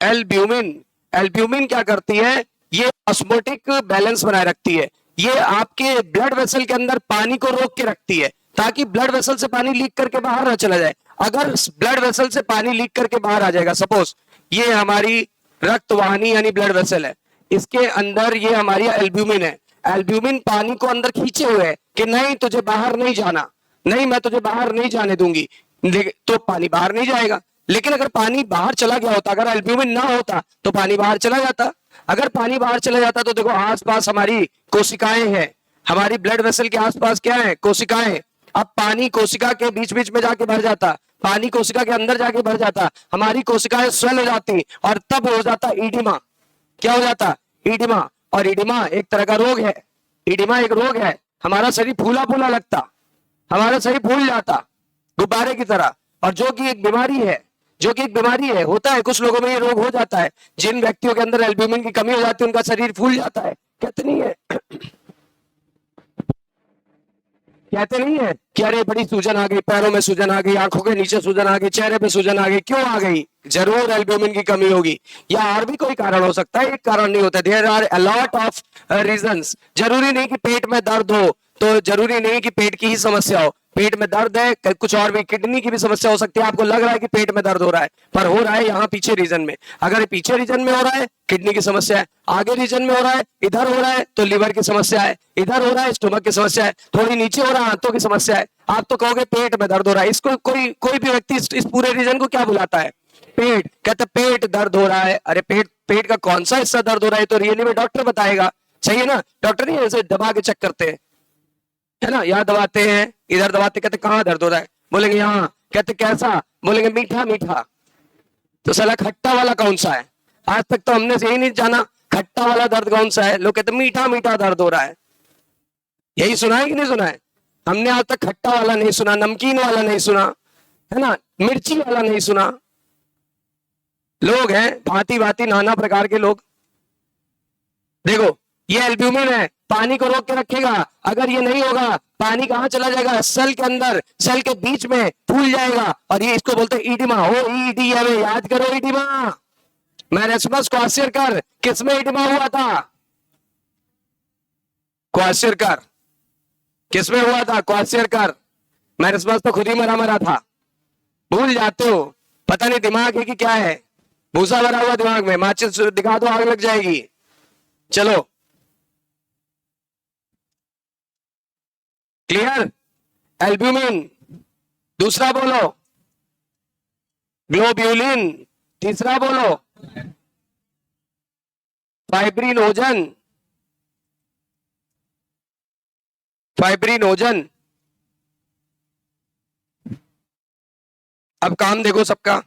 एल्ब्यूमिन, एल्ब्यूमिन क्या करती है, ये ऑस्मोटिक बैलेंस बनाए रखती है। ये आपके ब्लड वेसल के अंदर पानी को रोक के रखती है ताकि ब्लड वेसल से पानी लीक करके बाहर ना चला जाए। अगर ब्लड वेसल से पानी लीक करके बाहर आ जाएगा, सपोज ये हमारी रक्त वाहिनी यानी ब्लड वेसल है, इसके अंदर ये हमारी एल्ब्यूमिन है। एल्ब्यूमिन पानी को अंदर खींचे हुए है कि नहीं तुझे बाहर नहीं जाना, नहीं मैं तुझे बाहर नहीं जाने दूंगी, तो पानी बाहर नहीं जाएगा। लेकिन अगर पानी बाहर चला गया होता, अगर एल्ब्यूमिन ना होता तो पानी बाहर चला जाता। अगर पानी बाहर चला जाता तो देखो आसपास हमारी कोशिकाएं हैं, हमारी ब्लड वेसल के आसपास क्या है, कोशिकाएं। अब पानी कोशिका के बीच बीच में जाके भर जाता, पानी कोशिका के अंदर जाके भर जाता, हमारी कोशिकाएं स्वेल हो जाती और तब हो जाता ईडिमा। क्या हो जाता, ईडिमा। और ईडिमा एक तरह का रोग है, ईडिमा एक रोग है। हमारा शरीर फूला फूला लगता, हमारा शरीर फूल जाता गुब्बारे की तरह। और जो कि एक बीमारी है, जो कि एक बीमारी है, होता है कुछ लोगों में ये रोग हो जाता है। जिन व्यक्तियों के अंदर एल्ब्यूमिन की कमी हो जाती है उनका शरीर फूल जाता है। कितनी है कहते नहीं है कि अरे बड़ी सूजन आ गई, पैरों में सूजन आ गई, आंखों के नीचे सूजन आ गई, चेहरे पे सूजन आ गई, क्यों आ गई? जरूर एल्ब्यूमिन की कमी होगी, या और भी कोई कारण हो सकता है, एक कारण नहीं होता। There are a lot of reasons. जरूरी नहीं कि पेट में दर्द हो, तो जरूरी नहीं कि पेट की ही समस्या हो। पेट में दर्द है, कुछ और भी, किडनी की भी समस्या हो सकती है। आपको लग रहा है कि पेट में दर्द हो रहा है, पर हो रहा है यहाँ पीछे रीजन में। अगर पीछे रीजन में हो रहा है, किडनी की समस्या है। आगे रीजन में हो रहा है, इधर हो रहा है, तो लीवर की समस्या है। इधर हो रहा है, स्टोमक की समस्या है। थोड़ी नीचे हो रहा है, हाथों की समस्या है। आप तो कहोगे पेट में दर्द हो रहा है। इसको कोई भी व्यक्ति इस पूरे रीजन को क्या बुलाता है? पेट। कहते पेट दर्द हो रहा है। अरे पेट का कौन सा हिस्सा दर्द हो रहा है तो रियली में डॉक्टर बताएगा, सही है ना? डॉक्टर नहीं ऐसे दबा के चेक करते हैं, है ना? यहाँ दबाते हैं, इधर दबाते, कहते कहाँ दर्द हो रहा है, बोलेंगे यहाँ। कहते कैसा, बोलेंगे मीठा मीठा। तो साला खट्टा वाला कौन सा है? आज तक तो हमने यही नहीं जाना खट्टा वाला दर्द कौन सा है। लोग कहते मीठा मीठा दर्द हो रहा है। यही सुना है कि नहीं सुना है? हमने आज तक खट्टा वाला नहीं सुना, नमकीन वाला नहीं सुना, है ना, मिर्ची वाला नहीं सुना। लोग हैं भांति भांति, नाना प्रकार के लोग। देखो ये एल्ब्यूमिन है, पानी को रोक के रखेगा। अगर ये नहीं होगा, पानी कहां चला जाएगा? सेल के अंदर, सेल के बीच में फूल जाएगा, और ये इसको बोलते हैं ईडिमा। ओ ईडीएम, याद करो ईडिमा। मैरेस्मस क्वार्सियरकर, किसमें ईडिमा हुआ था? क्वार्सियरकर किसमें हुआ था? क्वार्सियरकर। मैरेस्मस तो खुद ही मरा मरा था, भूल जाते हो। पता नहीं दिमाग है कि क्या है, भूसा भरा हुआ दिमाग में। माचिस दिखा दो, आग लग जाएगी। चलो क्लियर? एल्ब्यूमिन। दूसरा बोलो ग्लोब्यूलिन। तीसरा बोलो फाइब्रिनोजन। फाइब्रिनोजन। अब काम देखो सबका।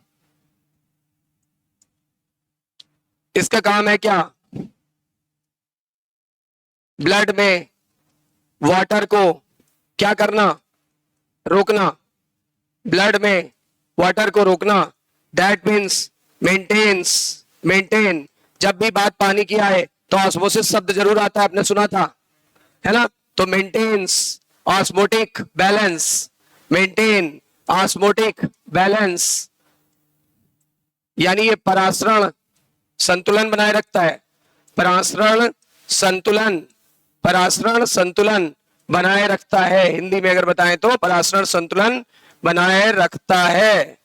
इसका काम है क्या? ब्लड में वाटर को क्या करना? रोकना। ब्लड में वाटर को रोकना, दैट मीन्स मेंटेन। जब भी बात पानी की आए तो ऑस्मोसिस शब्द जरूर आता है, आपने सुना था, है ना? तो maintains osmotic balance, maintain osmotic balance, यानी ये परासरण संतुलन बनाए रखता है। परासरण संतुलन बनाए रखता है। हिंदी में अगर बताएं तो परासरण संतुलन बनाए रखता है।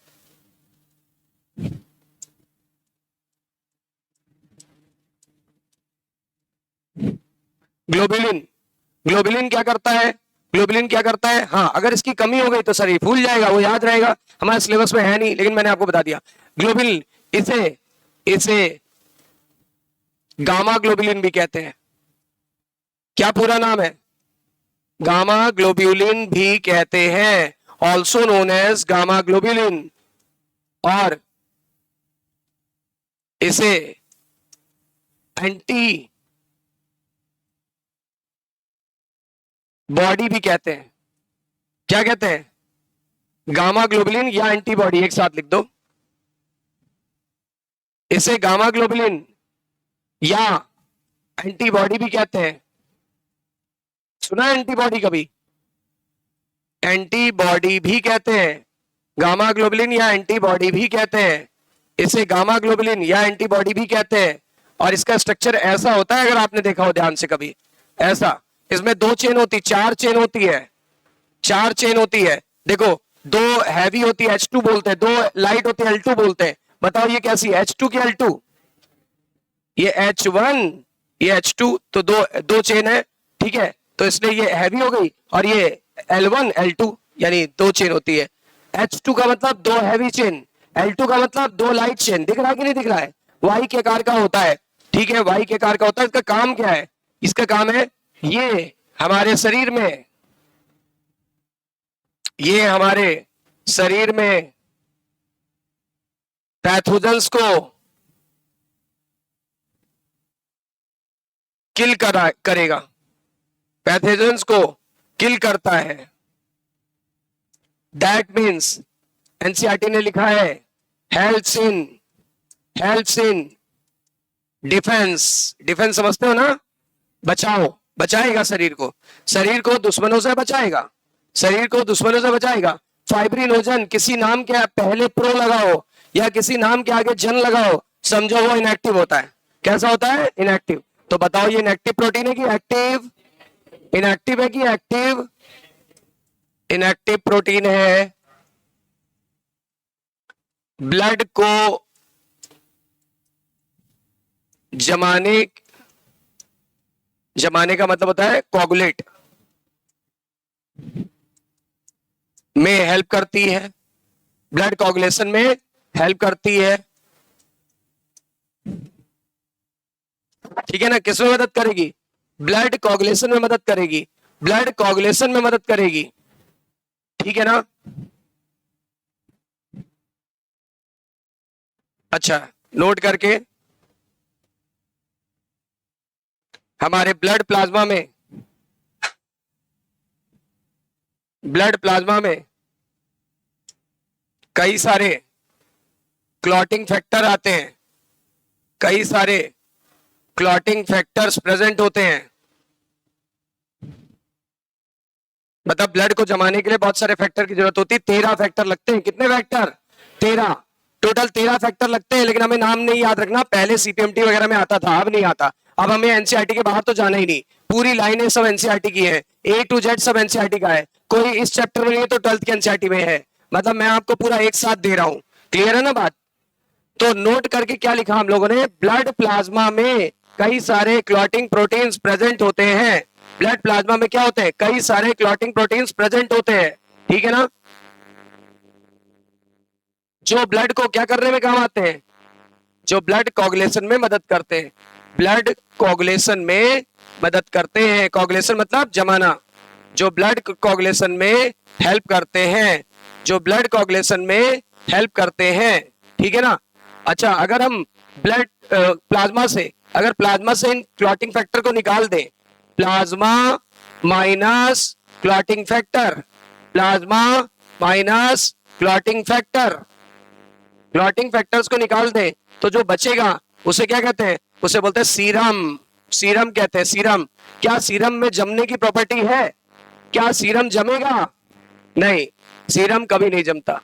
ग्लोबुलिन क्या करता है? ग्लोबुलिन क्या करता है? हाँ, अगर इसकी कमी हो गई तो शरीर फूल जाएगा, वो याद रहेगा। हमारे सिलेबस में है नहीं, लेकिन मैंने आपको बता दिया। ग्लोबुलिन, इसे गामा ग्लोबुलिन भी कहते हैं। क्या पूरा नाम है? गामा ग्लोब्यूलिन भी कहते हैं, also known as gamma globulin. और इसे एंटी बॉडी भी कहते हैं। क्या कहते हैं? गामा ग्लोबुलिन या एंटीबॉडी, एक साथ लिख दो। इसे गामा ग्लोबुलिन या एंटीबॉडी भी कहते हैं। सुना है एंटीबॉडी कभी? एंटीबॉडी भी कहते हैं, गामा ग्लोबुलिन या एंटीबॉडी भी कहते हैं। इसे गामा ग्लोबुलिन या एंटीबॉडी भी कहते हैं। और इसका स्ट्रक्चर ऐसा होता है, अगर आपने देखा हो ध्यान से कभी, ऐसा। इसमें 2 चेन होती, 4 चेन होती है, 4 चेन होती है। देखो, 2 हैवी होती है, H2 बोलते हैं, 2 लाइट होती है, L2 बोलते हैं। बताओ ये कैसी है, H2 की L2? ये H1, ये H2, तो दो चेन है, ठीक है। तो इसलिए ये हैवी हो गई, और ये L1 L2, यानी 2 चेन होती है। H2 का मतलब 2 हैवी चेन, L2 का मतलब 2 लाइट चेन। दिख रहा है कि नहीं दिख रहा है? वाई के आकार का होता है, ठीक है, वाई के आकार का होता है। इसका काम क्या है? इसका काम है ये हमारे शरीर में पैथोजेंस को किल करेगा, पैथोजेंस को किल करता है। दैट मीन्स एनसीईआरटी ने लिखा है हेल्प्स इन डिफेंस समझते हो ना? बचाएगा शरीर को दुश्मनों से बचाएगा। शरीर को दुश्मनों से बचाएगा। फाइब्रिनोजन, किसी नाम के पहले प्रो लगाओ या किसी नाम के आगे जन लगाओ, समझो वो इनएक्टिव होता है। कैसा होता है? इनएक्टिव। तो बताओ ये इनएक्टिव प्रोटीन है कि एक्टिव? इनएक्टिव है कि एक्टिव? इनएक्टिव प्रोटीन है। ब्लड को जमाने का मतलब होता है कोगुलेट में हेल्प करती है, ब्लड कोगुलेशन में हेल्प करती है। ठीक है ना? किसमें मदद करेगी? ब्लड कोगुलेशन में मदद करेगी, ब्लड कोगुलेशन में मदद करेगी। ठीक है ना? अच्छा, नोट करके, हमारे ब्लड प्लाज्मा में कई सारे क्लॉटिंग फैक्टर आते हैं, कई सारे क्लॉटिंग फैक्टर्स प्रेजेंट होते हैं। मतलब ब्लड को जमाने के लिए बहुत सारे फैक्टर की जरूरत होती है। 13 फैक्टर लगते हैं। कितने फैक्टर? 13। टोटल 13 फैक्टर लगते हैं, लेकिन हमें नाम नहीं याद रखना। पहले सीपीएमटी वगैरह में आता था, अब नहीं आता। अब हमें एनसीईआरटी के बाहर तो जाना ही नहीं। पूरी लाइनें सब एनसीईआरटी की है, ए टू जेड सब एनसीईआरटी का है। कोई इस चैप्टर में नहीं है तो 12th के एनसीईआरटी में है। मतलब मैं आपको पूरा एक साथ दे रहा हूं। क्लियर है ना बात? तो नोट करके क्या लिखा हम लोगों ने? ब्लड प्लाज्मा में कई सारे क्लॉटिंग प्रोटीन्स प्रेजेंट होते हैं। ब्लड प्लाज्मा में क्या होते हैं? कई सारे क्लॉटिंग प्रोटीन्स प्रेजेंट होते हैं। ठीक है ना? जो ब्लड को क्या करने में काम आते हैं? जो ब्लड कोगुलेशन में मदद करते हैं। ब्लड कोगुलेशन में मदद करते हैं। कोगुलेशन मतलब जमाना। जो ब्लड कोगुलेशन में हेल्प करते हैं, जो ब्लड कोगुलेशन में हेल्प करते हैं। ठीक है ना? अच्छा, अगर हम ब्लड प्लाज्मा से इन क्लॉटिंग फैक्टर को निकाल दें, plasma minus clotting factor, plasma minus clotting factor, clotting factors को निकाल दें तो जो बचेगा उसे क्या कहते हैं? उसे बोलते हैं सीरम। सीरम कहते हैं, सीरम। क्या सीरम में जमने की प्रॉपर्टी है? क्या सीरम जमेगा? नहीं, सीरम कभी नहीं जमता।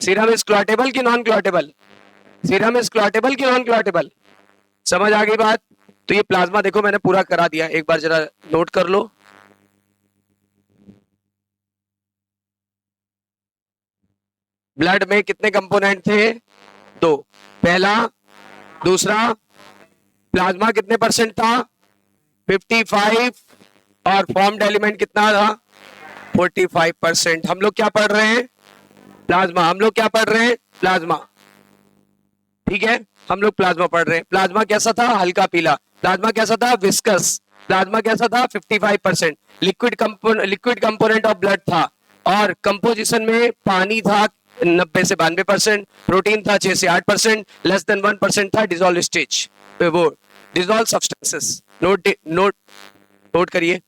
सीरम इज क्लॉटेबल कि नॉन क्लॉटेबल? सीरम इज क्लॉटेबल कि नॉन क्लॉटेबल? समझ आ गई बात? तो ये प्लाज्मा देखो मैंने पूरा करा दिया, एक बार जरा नोट कर लो। ब्लड में कितने कंपोनेंट थे? 2। पहला, दूसरा। प्लाज्मा कितने परसेंट था? 55। और फॉर्म्ड एलिमेंट कितना था? 45%। हम लोग क्या पढ़ रहे हैं? प्लाज्मा। हम लोग क्या पढ़ रहे हैं? प्लाज्मा। ठीक है, हम लोग प्लाज्मा पढ़ रहे हैं। प्लाज्मा कैसा था? हल्का पीला। प्लाज्मा कैसा था? विस्कस। प्लाज्मा कैसा था? 55%। लिक्विड कंपोनेंट ऑफ ब्लड था। और कंपोजिशन में पानी था 90 से 92%, प्रोटीन था 6 से 8%, लेस देन 1% था डिजोल्व स्टेज, वो dissolve substances. Note note note करिए।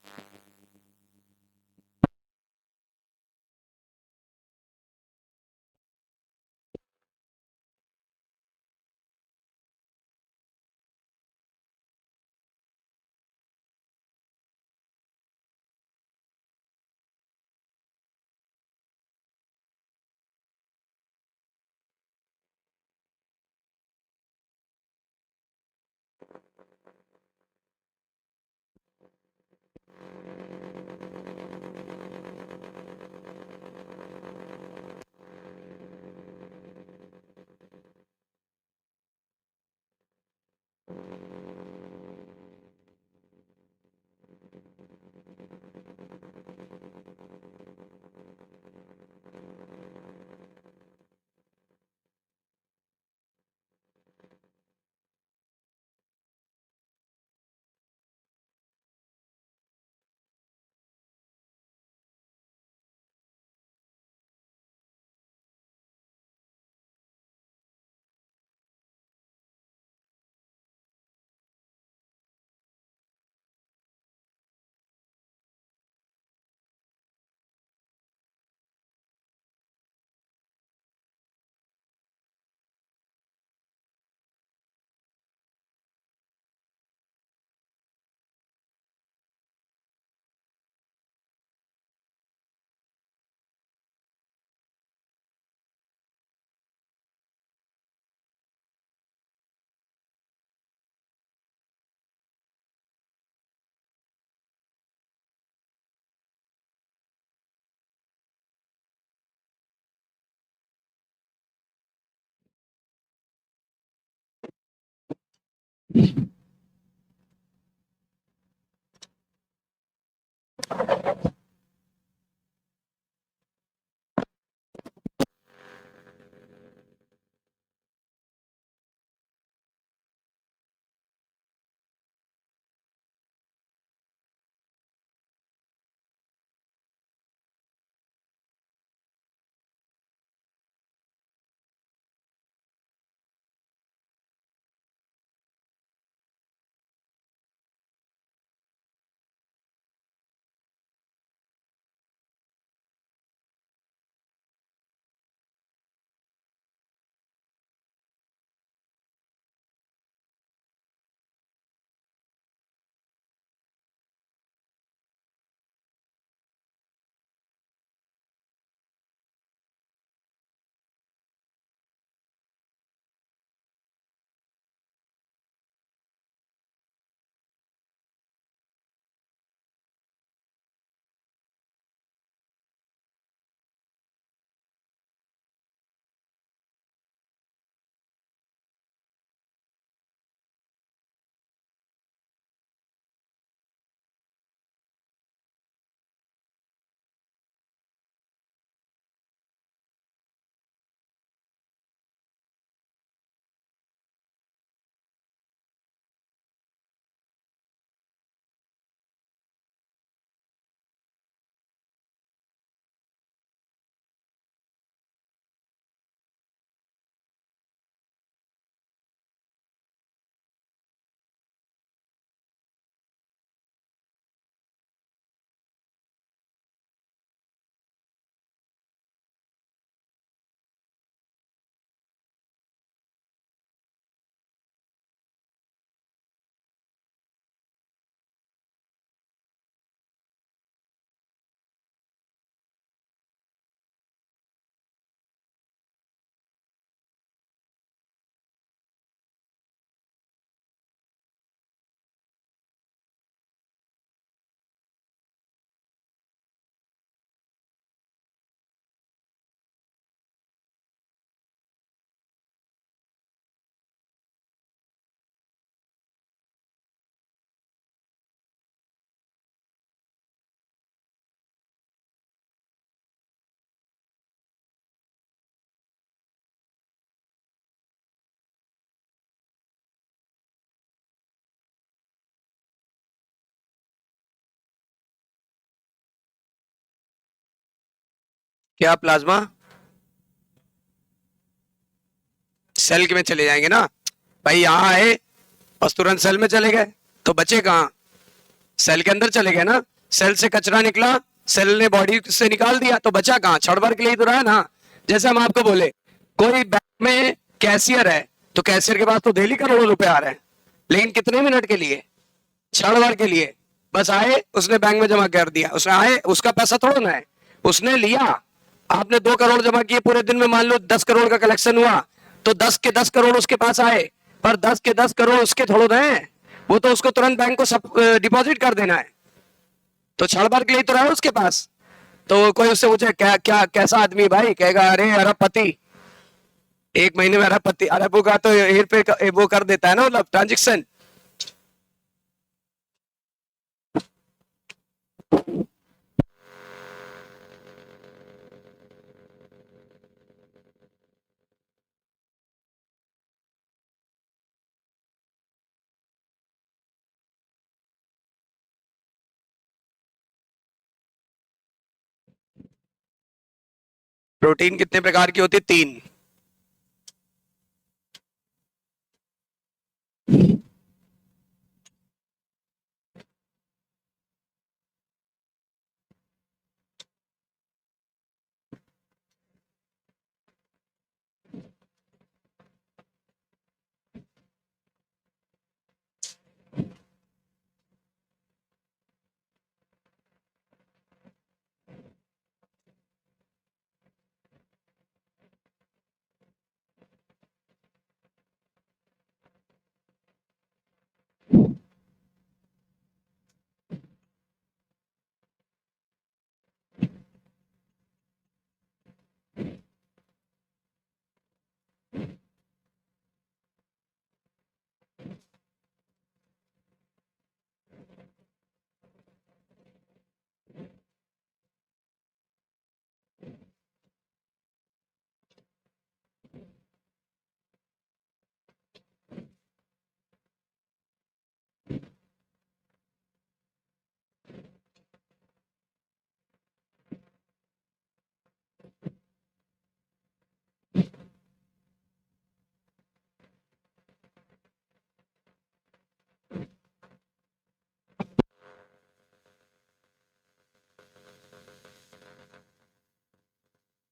क्या प्लाज्मा सेल में चले जाएंगे ना भाई, यहाँ आए और तुरंत सेल में चले गए तो बचे कहाँ? सेल के अंदर चले गए ना। सेल से कचरा निकला, सेल ने बॉडी से निकाल दिया, तो बचा कहाँ? क्षण भर के लिए ही तो रहा है ना। जैसे हम आपको बोले कोई बैंक में कैशियर है, तो कैशियर के पास तो डेली करोड़ों रुपए आ रहे हैं, लेकिन कितने मिनट के लिए? क्षण भर के लिए। बस आए, उसने बैंक में जमा कर दिया, उसने आए, उसका पैसा थोड़ा ना है, उसने लिया। आपने 2 करोड़ जमा किए पूरे दिन में, मान लो 10 करोड़ का कलेक्शन हुआ, तो 10 के 10 करोड़ उसके पास आए, पर 10 के 10 करोड़ उसके थोड़े ना है, वो तो उसको तुरंत बैंक को सब डिपॉजिट कर देना है। तो क्षण भर के लिए तो रहा है उसके पास। तो कोई उससे पूछे क्या क्या कैसा आदमी भाई, कहेगा अरे अरबपति, 1 महीने में अरबपति। अरबों का तो हेर पे वो कर देता है ना, मतलब ट्रांजेक्शन। प्रोटीन कितने प्रकार की होती है? 3।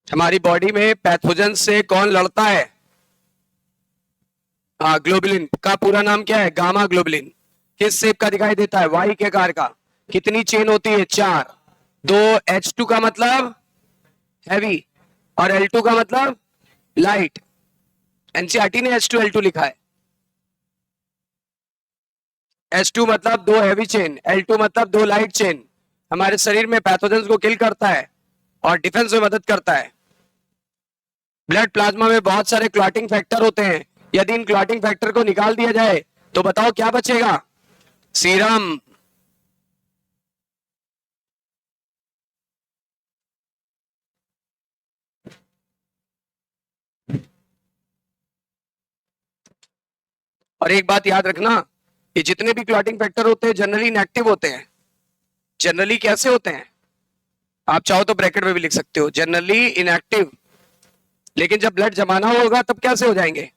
हमारी बॉडी में पैथोजन से कौन लड़ता है? हाँ, ग्लोबुलिन का पूरा नाम क्या है? Gamma globulin. किस शेप का दिखाई देता है? वाई के आकार का। कितनी चेन होती है? 4। 2 H2 का मतलब हैवी और L2 का मतलब लाइट। एनसीईआरटी ने H2L2 लिखा है। H2 मतलब 2 हैवी चेन, L2 मतलब 2 लाइट चेन। हमारे शरीर में पैथोजेंस को किल करता है और डिफेंस में मदद करता है। ब्लड प्लाज्मा में बहुत सारे क्लॉटिंग फैक्टर होते हैं। यदि इन क्लॉटिंग फैक्टर को निकाल दिया जाए तो बताओ क्या बचेगा? सीरम। और एक बात याद रखना, ये जितने भी क्लॉटिंग फैक्टर होते हैं जनरली इनएक्टिव होते हैं। जनरली कैसे होते हैं? आप चाहो तो ब्रैकेट में भी लिख सकते हो, जनरली इनएक्टिव। लेकिन जब ब्लड जमाना होगा तब कैसे हो जाएंगे?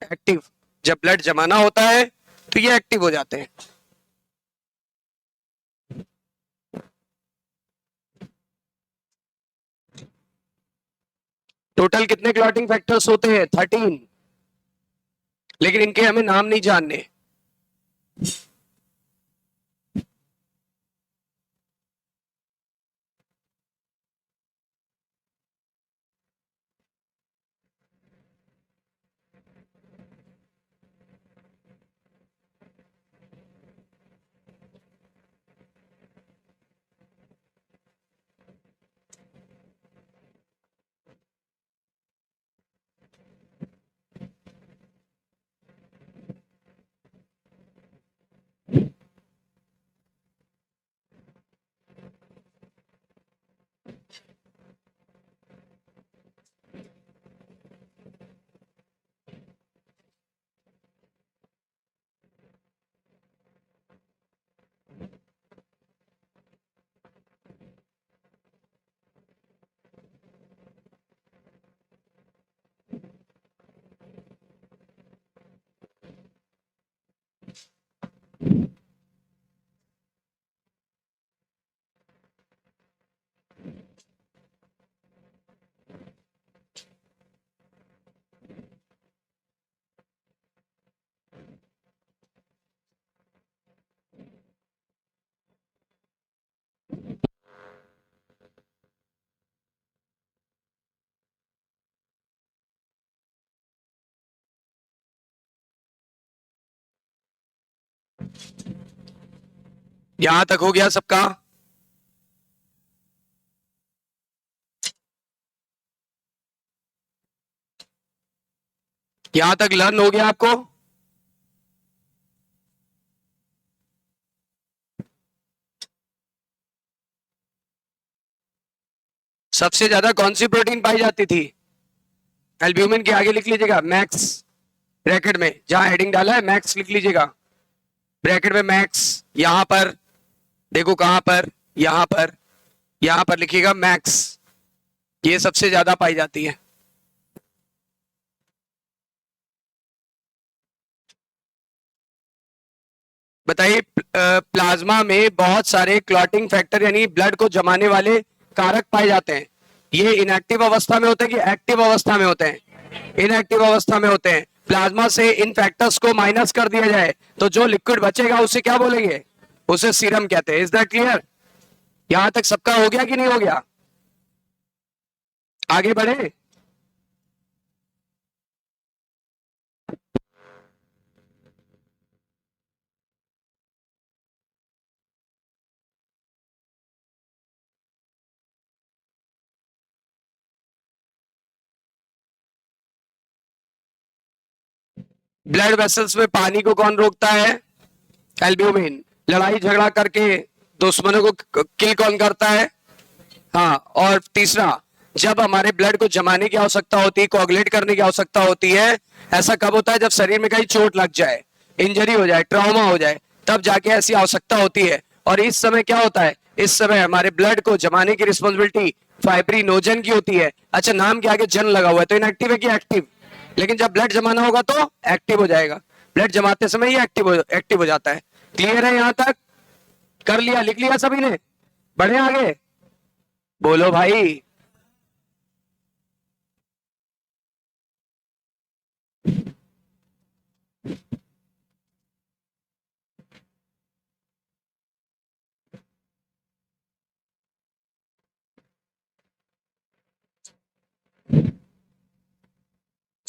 एक्टिव। जब ब्लड जमाना होता है तो ये एक्टिव हो जाते हैं। टोटल कितने क्लॉटिंग फैक्टर्स होते हैं? 13। लेकिन इनके हमें नाम नहीं जानने। यहां तक हो गया सबका? यहां तक लर्न हो गया आपको? सबसे ज्यादा कौन सी प्रोटीन पाई जाती थी? एल्ब्यूमिन के आगे लिख लीजिएगा मैक्स, ब्रैकेट में जहां हेडिंग डाला है मैक्स लिख लीजिएगा। ब्रैकेट में मैक्स, यहां पर देखो कहां पर, यहां पर लिखिएगा मैक्स। ये सबसे ज्यादा पाई जाती है। बताइए, प्लाज्मा में बहुत सारे क्लॉटिंग फैक्टर यानी ब्लड को जमाने वाले कारक पाए जाते हैं। ये इनएक्टिव अवस्था में होते हैं कि एक्टिव अवस्था में होते हैं? इनएक्टिव अवस्था में होते हैं। प्लाज्मा से इन फैक्टर्स को माइनस कर दिया जाए तो जो लिक्विड बचेगा उसे क्या बोलेंगे? उसे सीरम कहते हैं। Is that clear? यहां तक सबका हो गया कि नहीं हो गया? आगे बढ़े। ब्लड वेसल्स में पानी को कौन रोकता है? एल्ब्यूमिन। लड़ाई झगड़ा करके दुश्मनों को किल कौन करता है? हाँ। और तीसरा, जब हमारे ब्लड को जमाने की आवश्यकता होती है, कोगुलेट करने की आवश्यकता होती है, ऐसा कब होता है? जब शरीर में कहीं चोट लग जाए, इंजरी हो जाए, ट्रॉमा हो जाए, तब जाके ऐसी आवश्यकता होती है। और इस समय क्या होता है? इस समय हमारे ब्लड को जमाने की रिस्पॉन्सिबिलिटी फाइब्रिनोजन की होती है। अच्छा, नाम के आगे जन लगा हुआ है तो इनएक्टिव है कि एक्टिव? लेकिन जब ब्लड जमाना होगा तो एक्टिव हो जाएगा। ब्लड जमाते समय ये एक्टिव हो जाता है। क्लियर है? यहां तक कर लिया, लिख लिया सभी ने? बढ़े आगे? बोलो भाई।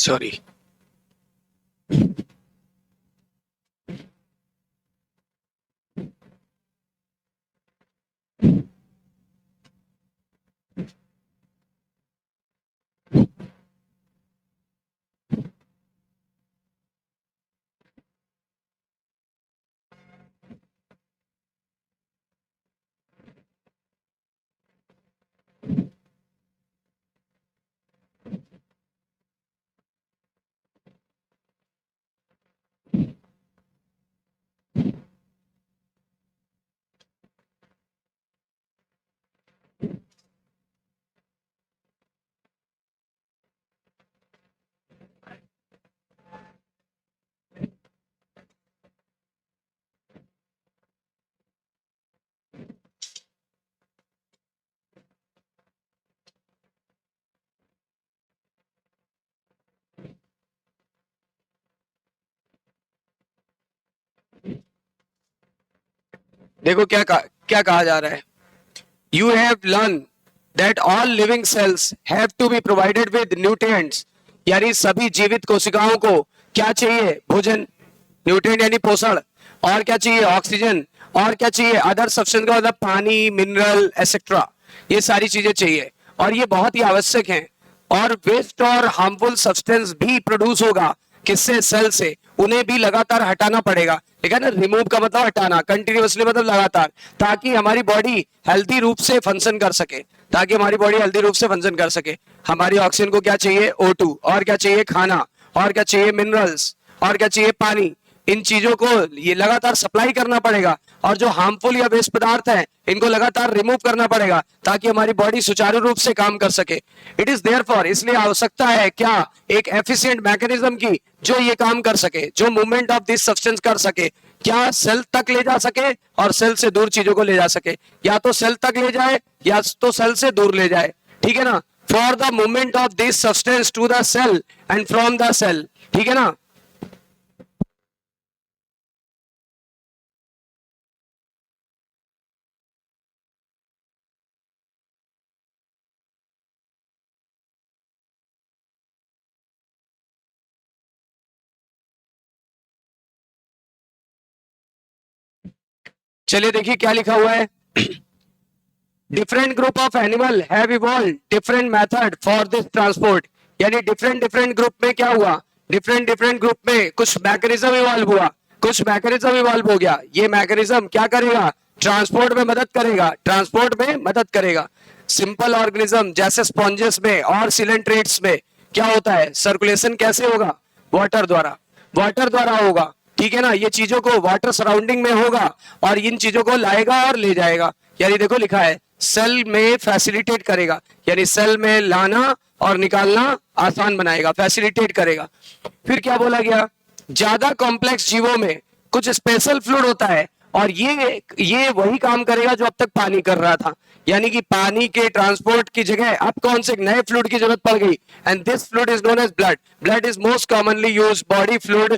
सॉरी। देखो क्या कहा जा रहा है। You have learned that all living cells have to be provided with nutrients, यानी सभी जीवित कोशिकाओं को क्या चाहिए? भोजन, न्यूट्रिएंट यानी पोषण, और क्या चाहिए? ऑक्सीजन, और क्या चाहिए? अदर सब्सटेंस का मतलब पानी, मिनरल एक्सेट्रा, ये सारी चीजें चाहिए और ये बहुत ही आवश्यक है। और वेस्ट और हार्मफुल सब्सटेंस भी प्रोड्यूस होगा, किससे? सेल से, उन्हें भी लगातार हटाना पड़ेगा। ठीक है ना, रिमूव का मतलब हटाना, कंटिन्यूअसली मतलब लगातार, ताकि हमारी बॉडी हेल्थी रूप से फंक्शन कर सके, ताकि हमारी बॉडी हेल्थी रूप से फंक्शन कर सके। हमारी ऑक्सीजन को क्या चाहिए? O2, और क्या चाहिए? खाना, और क्या चाहिए? मिनरल्स, और क्या चाहिए? पानी। इन चीजों को ये लगातार सप्लाई करना पड़ेगा और जो हार्मफुल या वेस्ट पदार्थ है इनको लगातार रिमूव करना पड़ेगा ताकि हमारी बॉडी सुचारू रूप से काम कर सके। इट इज देयरफॉर, इसलिए आवश्यकता है क्या? एक एफिशिएंट मैकेनिज्म की जो ये काम कर सके, जो मूवमेंट ऑफ दिस सब्सटेंस कर सके, क्या सेल तक ले जा सके और सेल से दूर चीजों को ले जा सके, या तो सेल तक ले जाए या तो सेल से दूर ले जाए। ठीक है ना, for the movement of this substance to the cell and from the cell. ठीक है ना, चलिए देखिए क्या लिखा हुआ है। Different group of animal have evolve different method for this transport, यानी डिफरेंट डिफरेंट ग्रुप में क्या हुआ? डिफरेंट डिफरेंट ग्रुप में कुछ मैकेनिज्म इवॉल्व हुआ, कुछ मैकेनिज्म इवॉल्व हो गया। ये मैकेनिज्म क्या करेगा? ट्रांसपोर्ट में मदद करेगा, ट्रांसपोर्ट में मदद करेगा। सिंपल ऑर्गेनिज्म जैसे स्पॉन्जेस में और सिलेंट्रेट्स में क्या होता है? सर्कुलेशन कैसे होगा? वाटर द्वारा, वाटर द्वारा होगा। ठीक है ना, ये चीजों को वाटर सराउंडिंग में होगा और इन चीजों को लाएगा और ले जाएगा। यानी देखो लिखा है सेल में फैसिलिटेट करेगा, यानी सेल में लाना और निकालना आसान बनाएगा, फैसिलिटेट करेगा। फिर क्या बोला गया? ज्यादा कॉम्प्लेक्स जीवों में कुछ स्पेशल फ्लूइड होता है और ये वही काम करेगा जो अब तक पानी कर रहा था, यानी कि पानी के ट्रांसपोर्ट की जगह अब कौन से नए फ्लूइड की जरूरत पड़ गई। And this fluid is known as blood. Blood is most commonly used body fluid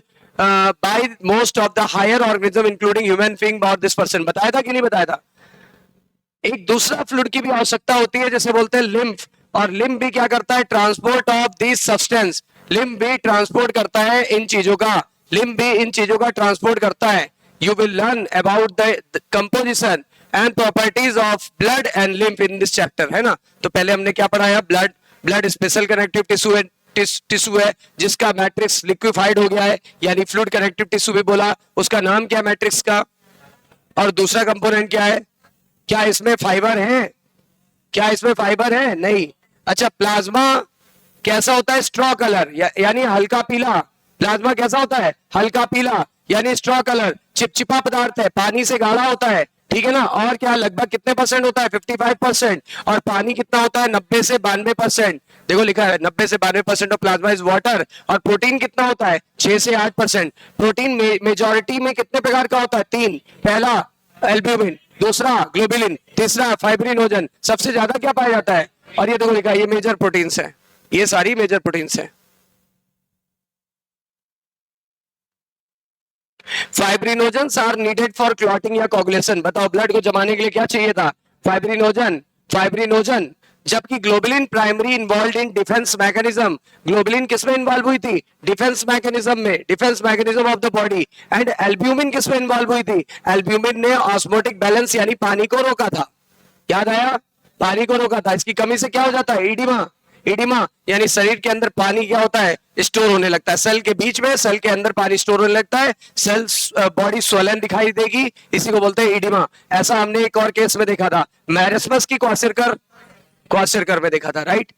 by most of the higher organism including human being और this person। बताया था कि नहीं बताया था? एक दूसरा फ्लूइड की भी आवश्यकता होती है जैसे बोलते हैं लिम्फ, और लिम्फ भी क्या करता है? Transport of this substance. Lymph भी ट्रांसपोर्ट करता है इन चीजों का, लिम्फ भी इन चीजों का ट्रांसपोर्ट करता है। You will learn about the composition and properties of blood and lymph in this chapter, है ना। तो पहले हमने क्या पढ़ाया? Blood, blood special connective tissue है, टिश्यू है जिसका मैट्रिक्स लिक्विफाइड हो गया है, यानी फ्लूइड कनेक्टिव टिश्यू भी बोला। उसका नाम क्या है मैट्रिक्स का? और दूसरा कंपोनेंट क्या है? क्या इसमें फाइबर है? क्या इसमें फाइबर है? नहीं। अच्छा, प्लाज्मा कैसा होता है? स्ट्रॉ कलर, यानी हल्का पीला। प्लाज्मा कैसा होता है? हल्का पीला, यानी स्ट्रॉ कलर। चिपचिपा पदार्थ है, पानी से गाढ़ा होता है। ठीक है ना, और क्या लगभग कितने परसेंट होता है? 55%। और पानी कितना होता है? 90 से 92%। देखो लिखा है 90 से 92% ऑफ प्लाज्मा इज वाटर। और प्रोटीन कितना होता है? 6 से 8%। प्रोटीन मेजॉरिटी में कितने प्रकार का होता है? 3। पहला एल्ब्यूमिन, दूसरा ग्लोबुलिन, तीसरा फाइब्रिनोजन। सबसे ज्यादा क्या पाया जाता है? और ये देखो लिखा है ये मेजर प्रोटीन्स है, ये सारी मेजर प्रोटीन्स है। फाइब्रिनोजेंस आर नीडेड फॉर क्लॉटिंग या कोगुलेशन। बताओ ब्लड को जमाने के लिए क्या चाहिए था? फाइब्रिनोजन, फाइब्रिनोजन जबकि globulin primary involve in defence mechanism, globulin किसमें इन्वॉल्व हुई थी? डिफेंस मैकेनिज्म में, defence mechanism of the body. And albumin किसमें इन्वॉल्व हुई थी? एल्ब्यूमिन ने ऑस्मोटिक बैलेंस यानी पानी को रोका था। याद आया? पानी को रोका था। इसकी कमी से क्या हो जाता है? इडिमा। इडिमा यानी शरीर के अंदर पानी क्या होता है? स्टोर होने लगता है। सेल के बीच में, सेल के अंदर पानी स्टोर होने लगता है, सेल बॉडी स्वलन दिखाई देगी, इसी को बोलते हैं इडिमा। ऐसा हमने एक और केस में देखा था, मैरस्मस की क्वार्सिरकर में देखा था, राइट।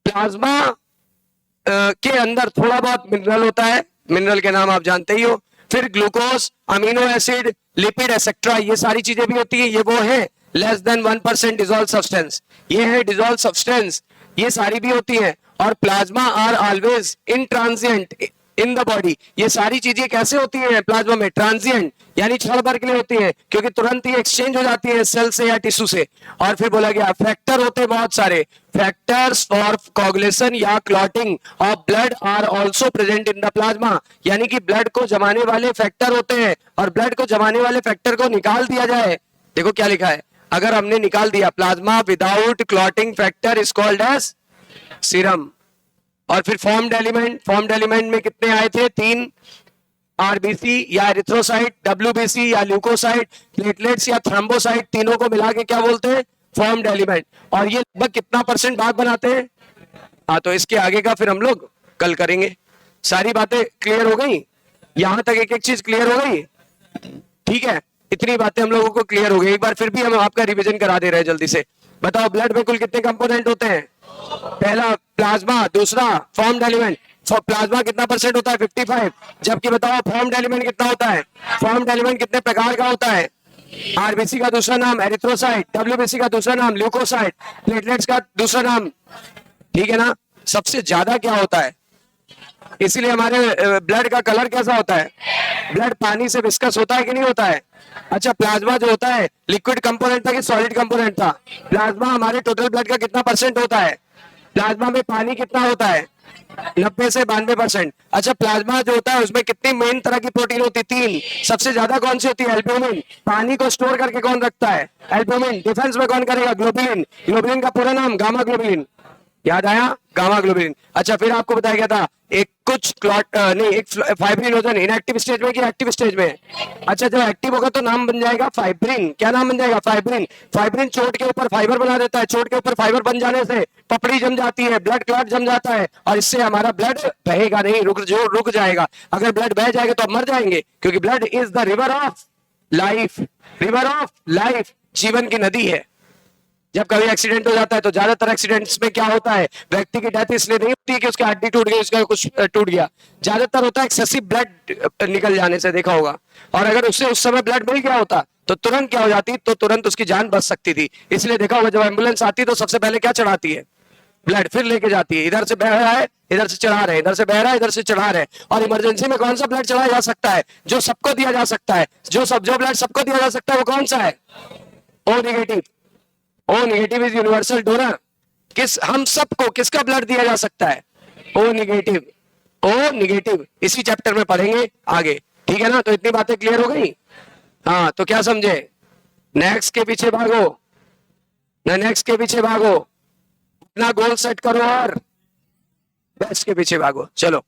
प्लाज्मा के अंदर थोड़ा बहुत मिनरल होता है, मिनरल के नाम आप जानते ही हो। फिर glucose, amino acid, lipid etcetera, ये सारी चीजें भी होती है। ये वो है लेस देन 1% डिजोल्व सब्सटेंस, ये है डिजोल्व सब्सटेंस, ये सारी भी होती है। और plasma are always in transient in the body, ये सारी चीजें कैसे होती हैं प्लाज्मा में? ट्रांजिएंट यानी क्षण भर के लिए होती है, क्योंकि तुरंत ही एक्सचेंज हो जाती है सेल से या टिश्यू से। और फिर बोला गया फैक्टर होते हैं बहुत सारे, फैक्टर्स फॉर कोगुलेशन या clotting of blood are also present in the plasma, यानी कि ब्लड को जमाने वाले फैक्टर होते हैं। और ब्लड को जमाने वाले फैक्टर को निकाल दिया जाए, देखो क्या लिखा है, अगर हमने निकाल दिया plasma without clotting factor is called as serum. और फिर फॉर्म्ड एलिमेंट में कितने आए थे? 3, आरबीसी या एरिथ्रोसाइट, डब्ल्यूबीसी या ल्यूकोसाइट, प्लेटलेट्स या थ्रोम्बोसाइट, तीनों को मिला के क्या बोलते हैं? Formed element. और ये लगभग कितना % भाग बनाते हैं? हाँ, तो इसके आगे का फिर हम लोग कल करेंगे। सारी बातें क्लियर हो गई? यहां तक एक एक चीज क्लियर हो गई? ठीक है, इतनी बातें हम लोगों को क्लियर हो गई। एक बार फिर भी हम आपका रिवीजन करा दे रहे हैं जल्दी से। बताओ ब्लड में कुल कितने कंपोनेंट होते हैं? पहला प्लाज्मा, दूसरा फॉर्म्ड एलिमेंट। प्लाज्मा कितना % होता है? 55। जबकि बताओ फॉर्म्ड एलिमेंट कितना होता है? फॉर्म्ड एलिमेंट कितने प्रकार का होता है? आरबीसी का दूसरा नाम एरिथ्रोसाइट, डब्ल्यूबीसी का दूसरा नाम ल्यूकोसाइट, प्लेटलेट्स का दूसरा नाम, ठीक है ना। सबसे ज्यादा क्या होता है? इसीलिए हमारे ब्लड का कलर कैसा होता है? ब्लड पानी से विस्कस होता है कि नहीं होता है? अच्छा, प्लाज्मा जो होता है लिक्विड कंपोनेंट था कि सॉलिड कंपोनेंट था? प्लाज्मा हमारे टोटल ब्लड का कितना % होता है? प्लाज्मा में पानी कितना होता है? 90 से 92%। अच्छा, प्लाज्मा जो होता है उसमें कितनी मेन तरह की प्रोटीन होती है? 3। सबसे ज्यादा कौन सी होती है? एल्ब्यूमिन। पानी को स्टोर करके कौन रखता है? एल्ब्यूमिन। डिफेंस में कौन करेगा? ग्लोबुलिन। ग्लोबुलिन का पूरा नाम गामा ग्लोबुलिन। याद आया? Gamma globulin. अच्छा, फिर आपको बताया गया था एक कुछ क्लॉट नहीं, एक फाइब्रिनोजन इनएक्टिव स्टेज में कि एक्टिव स्टेज में? अच्छा, जब एक्टिव होगा तो नाम बन जाएगा फाइब्रिन। क्या नाम बन जाएगा? फाइब्रिन। फाइब्रिन चोट के ऊपर फाइबर बना देता है, चोट के ऊपर फाइबर बन जाने से पपड़ी जम जाती है, ब्लड क्लॉट जम जाता है, और इससे हमारा ब्लड बहेगा नहीं, रुक जाएगा। अगर ब्लड बह जाएगा तो हम मर जाएंगे, क्योंकि blood is the river of life. River of life जीवन की नदी है। जब कभी एक्सीडेंट हो जाता है तो ज्यादातर एक्सीडेंट्स में क्या होता है? व्यक्ति की डेथ इसलिए नहीं होती है कि उसका हड्डी टूट गई, उसका कुछ टूट गया, ज्यादातर होता है एक्सेसिव ब्लड निकल जाने से, देखा होगा। और अगर उससे उस समय ब्लड मिल गया होता तो तुरंत क्या हो जाती? तो तुरंत उसकी जान बच सकती थी। इसलिए देखा होगा जब एम्बुलेंस आती है तो सबसे पहले क्या चढ़ाती है? ब्लड। फिर लेके जाती है, इधर से बह रहा है इधर से चढ़ा रहे, इधर से बह रहा है इधर से चढ़ा रहे। और इमरजेंसी में कौन सा ब्लड चढ़ाया जा सकता है? जो सबको दिया जा सकता है। जो ब्लड सबको दिया जा सकता है वो कौन सा है? O negative. O negative is universal donor. हम सबको किसका ब्लड दिया जा सकता है? O negative. ओ नेगेटिव इसी चैप्टर में पढ़ेंगे आगे, ठीक है ना। तो इतनी बातें क्लियर हो गई? हाँ, तो क्या समझे? नेक्स्ट के पीछे भागो, नेक्स्ट के पीछे भागो, अपना गोल सेट करो और बेस्ट के पीछे भागो। चलो।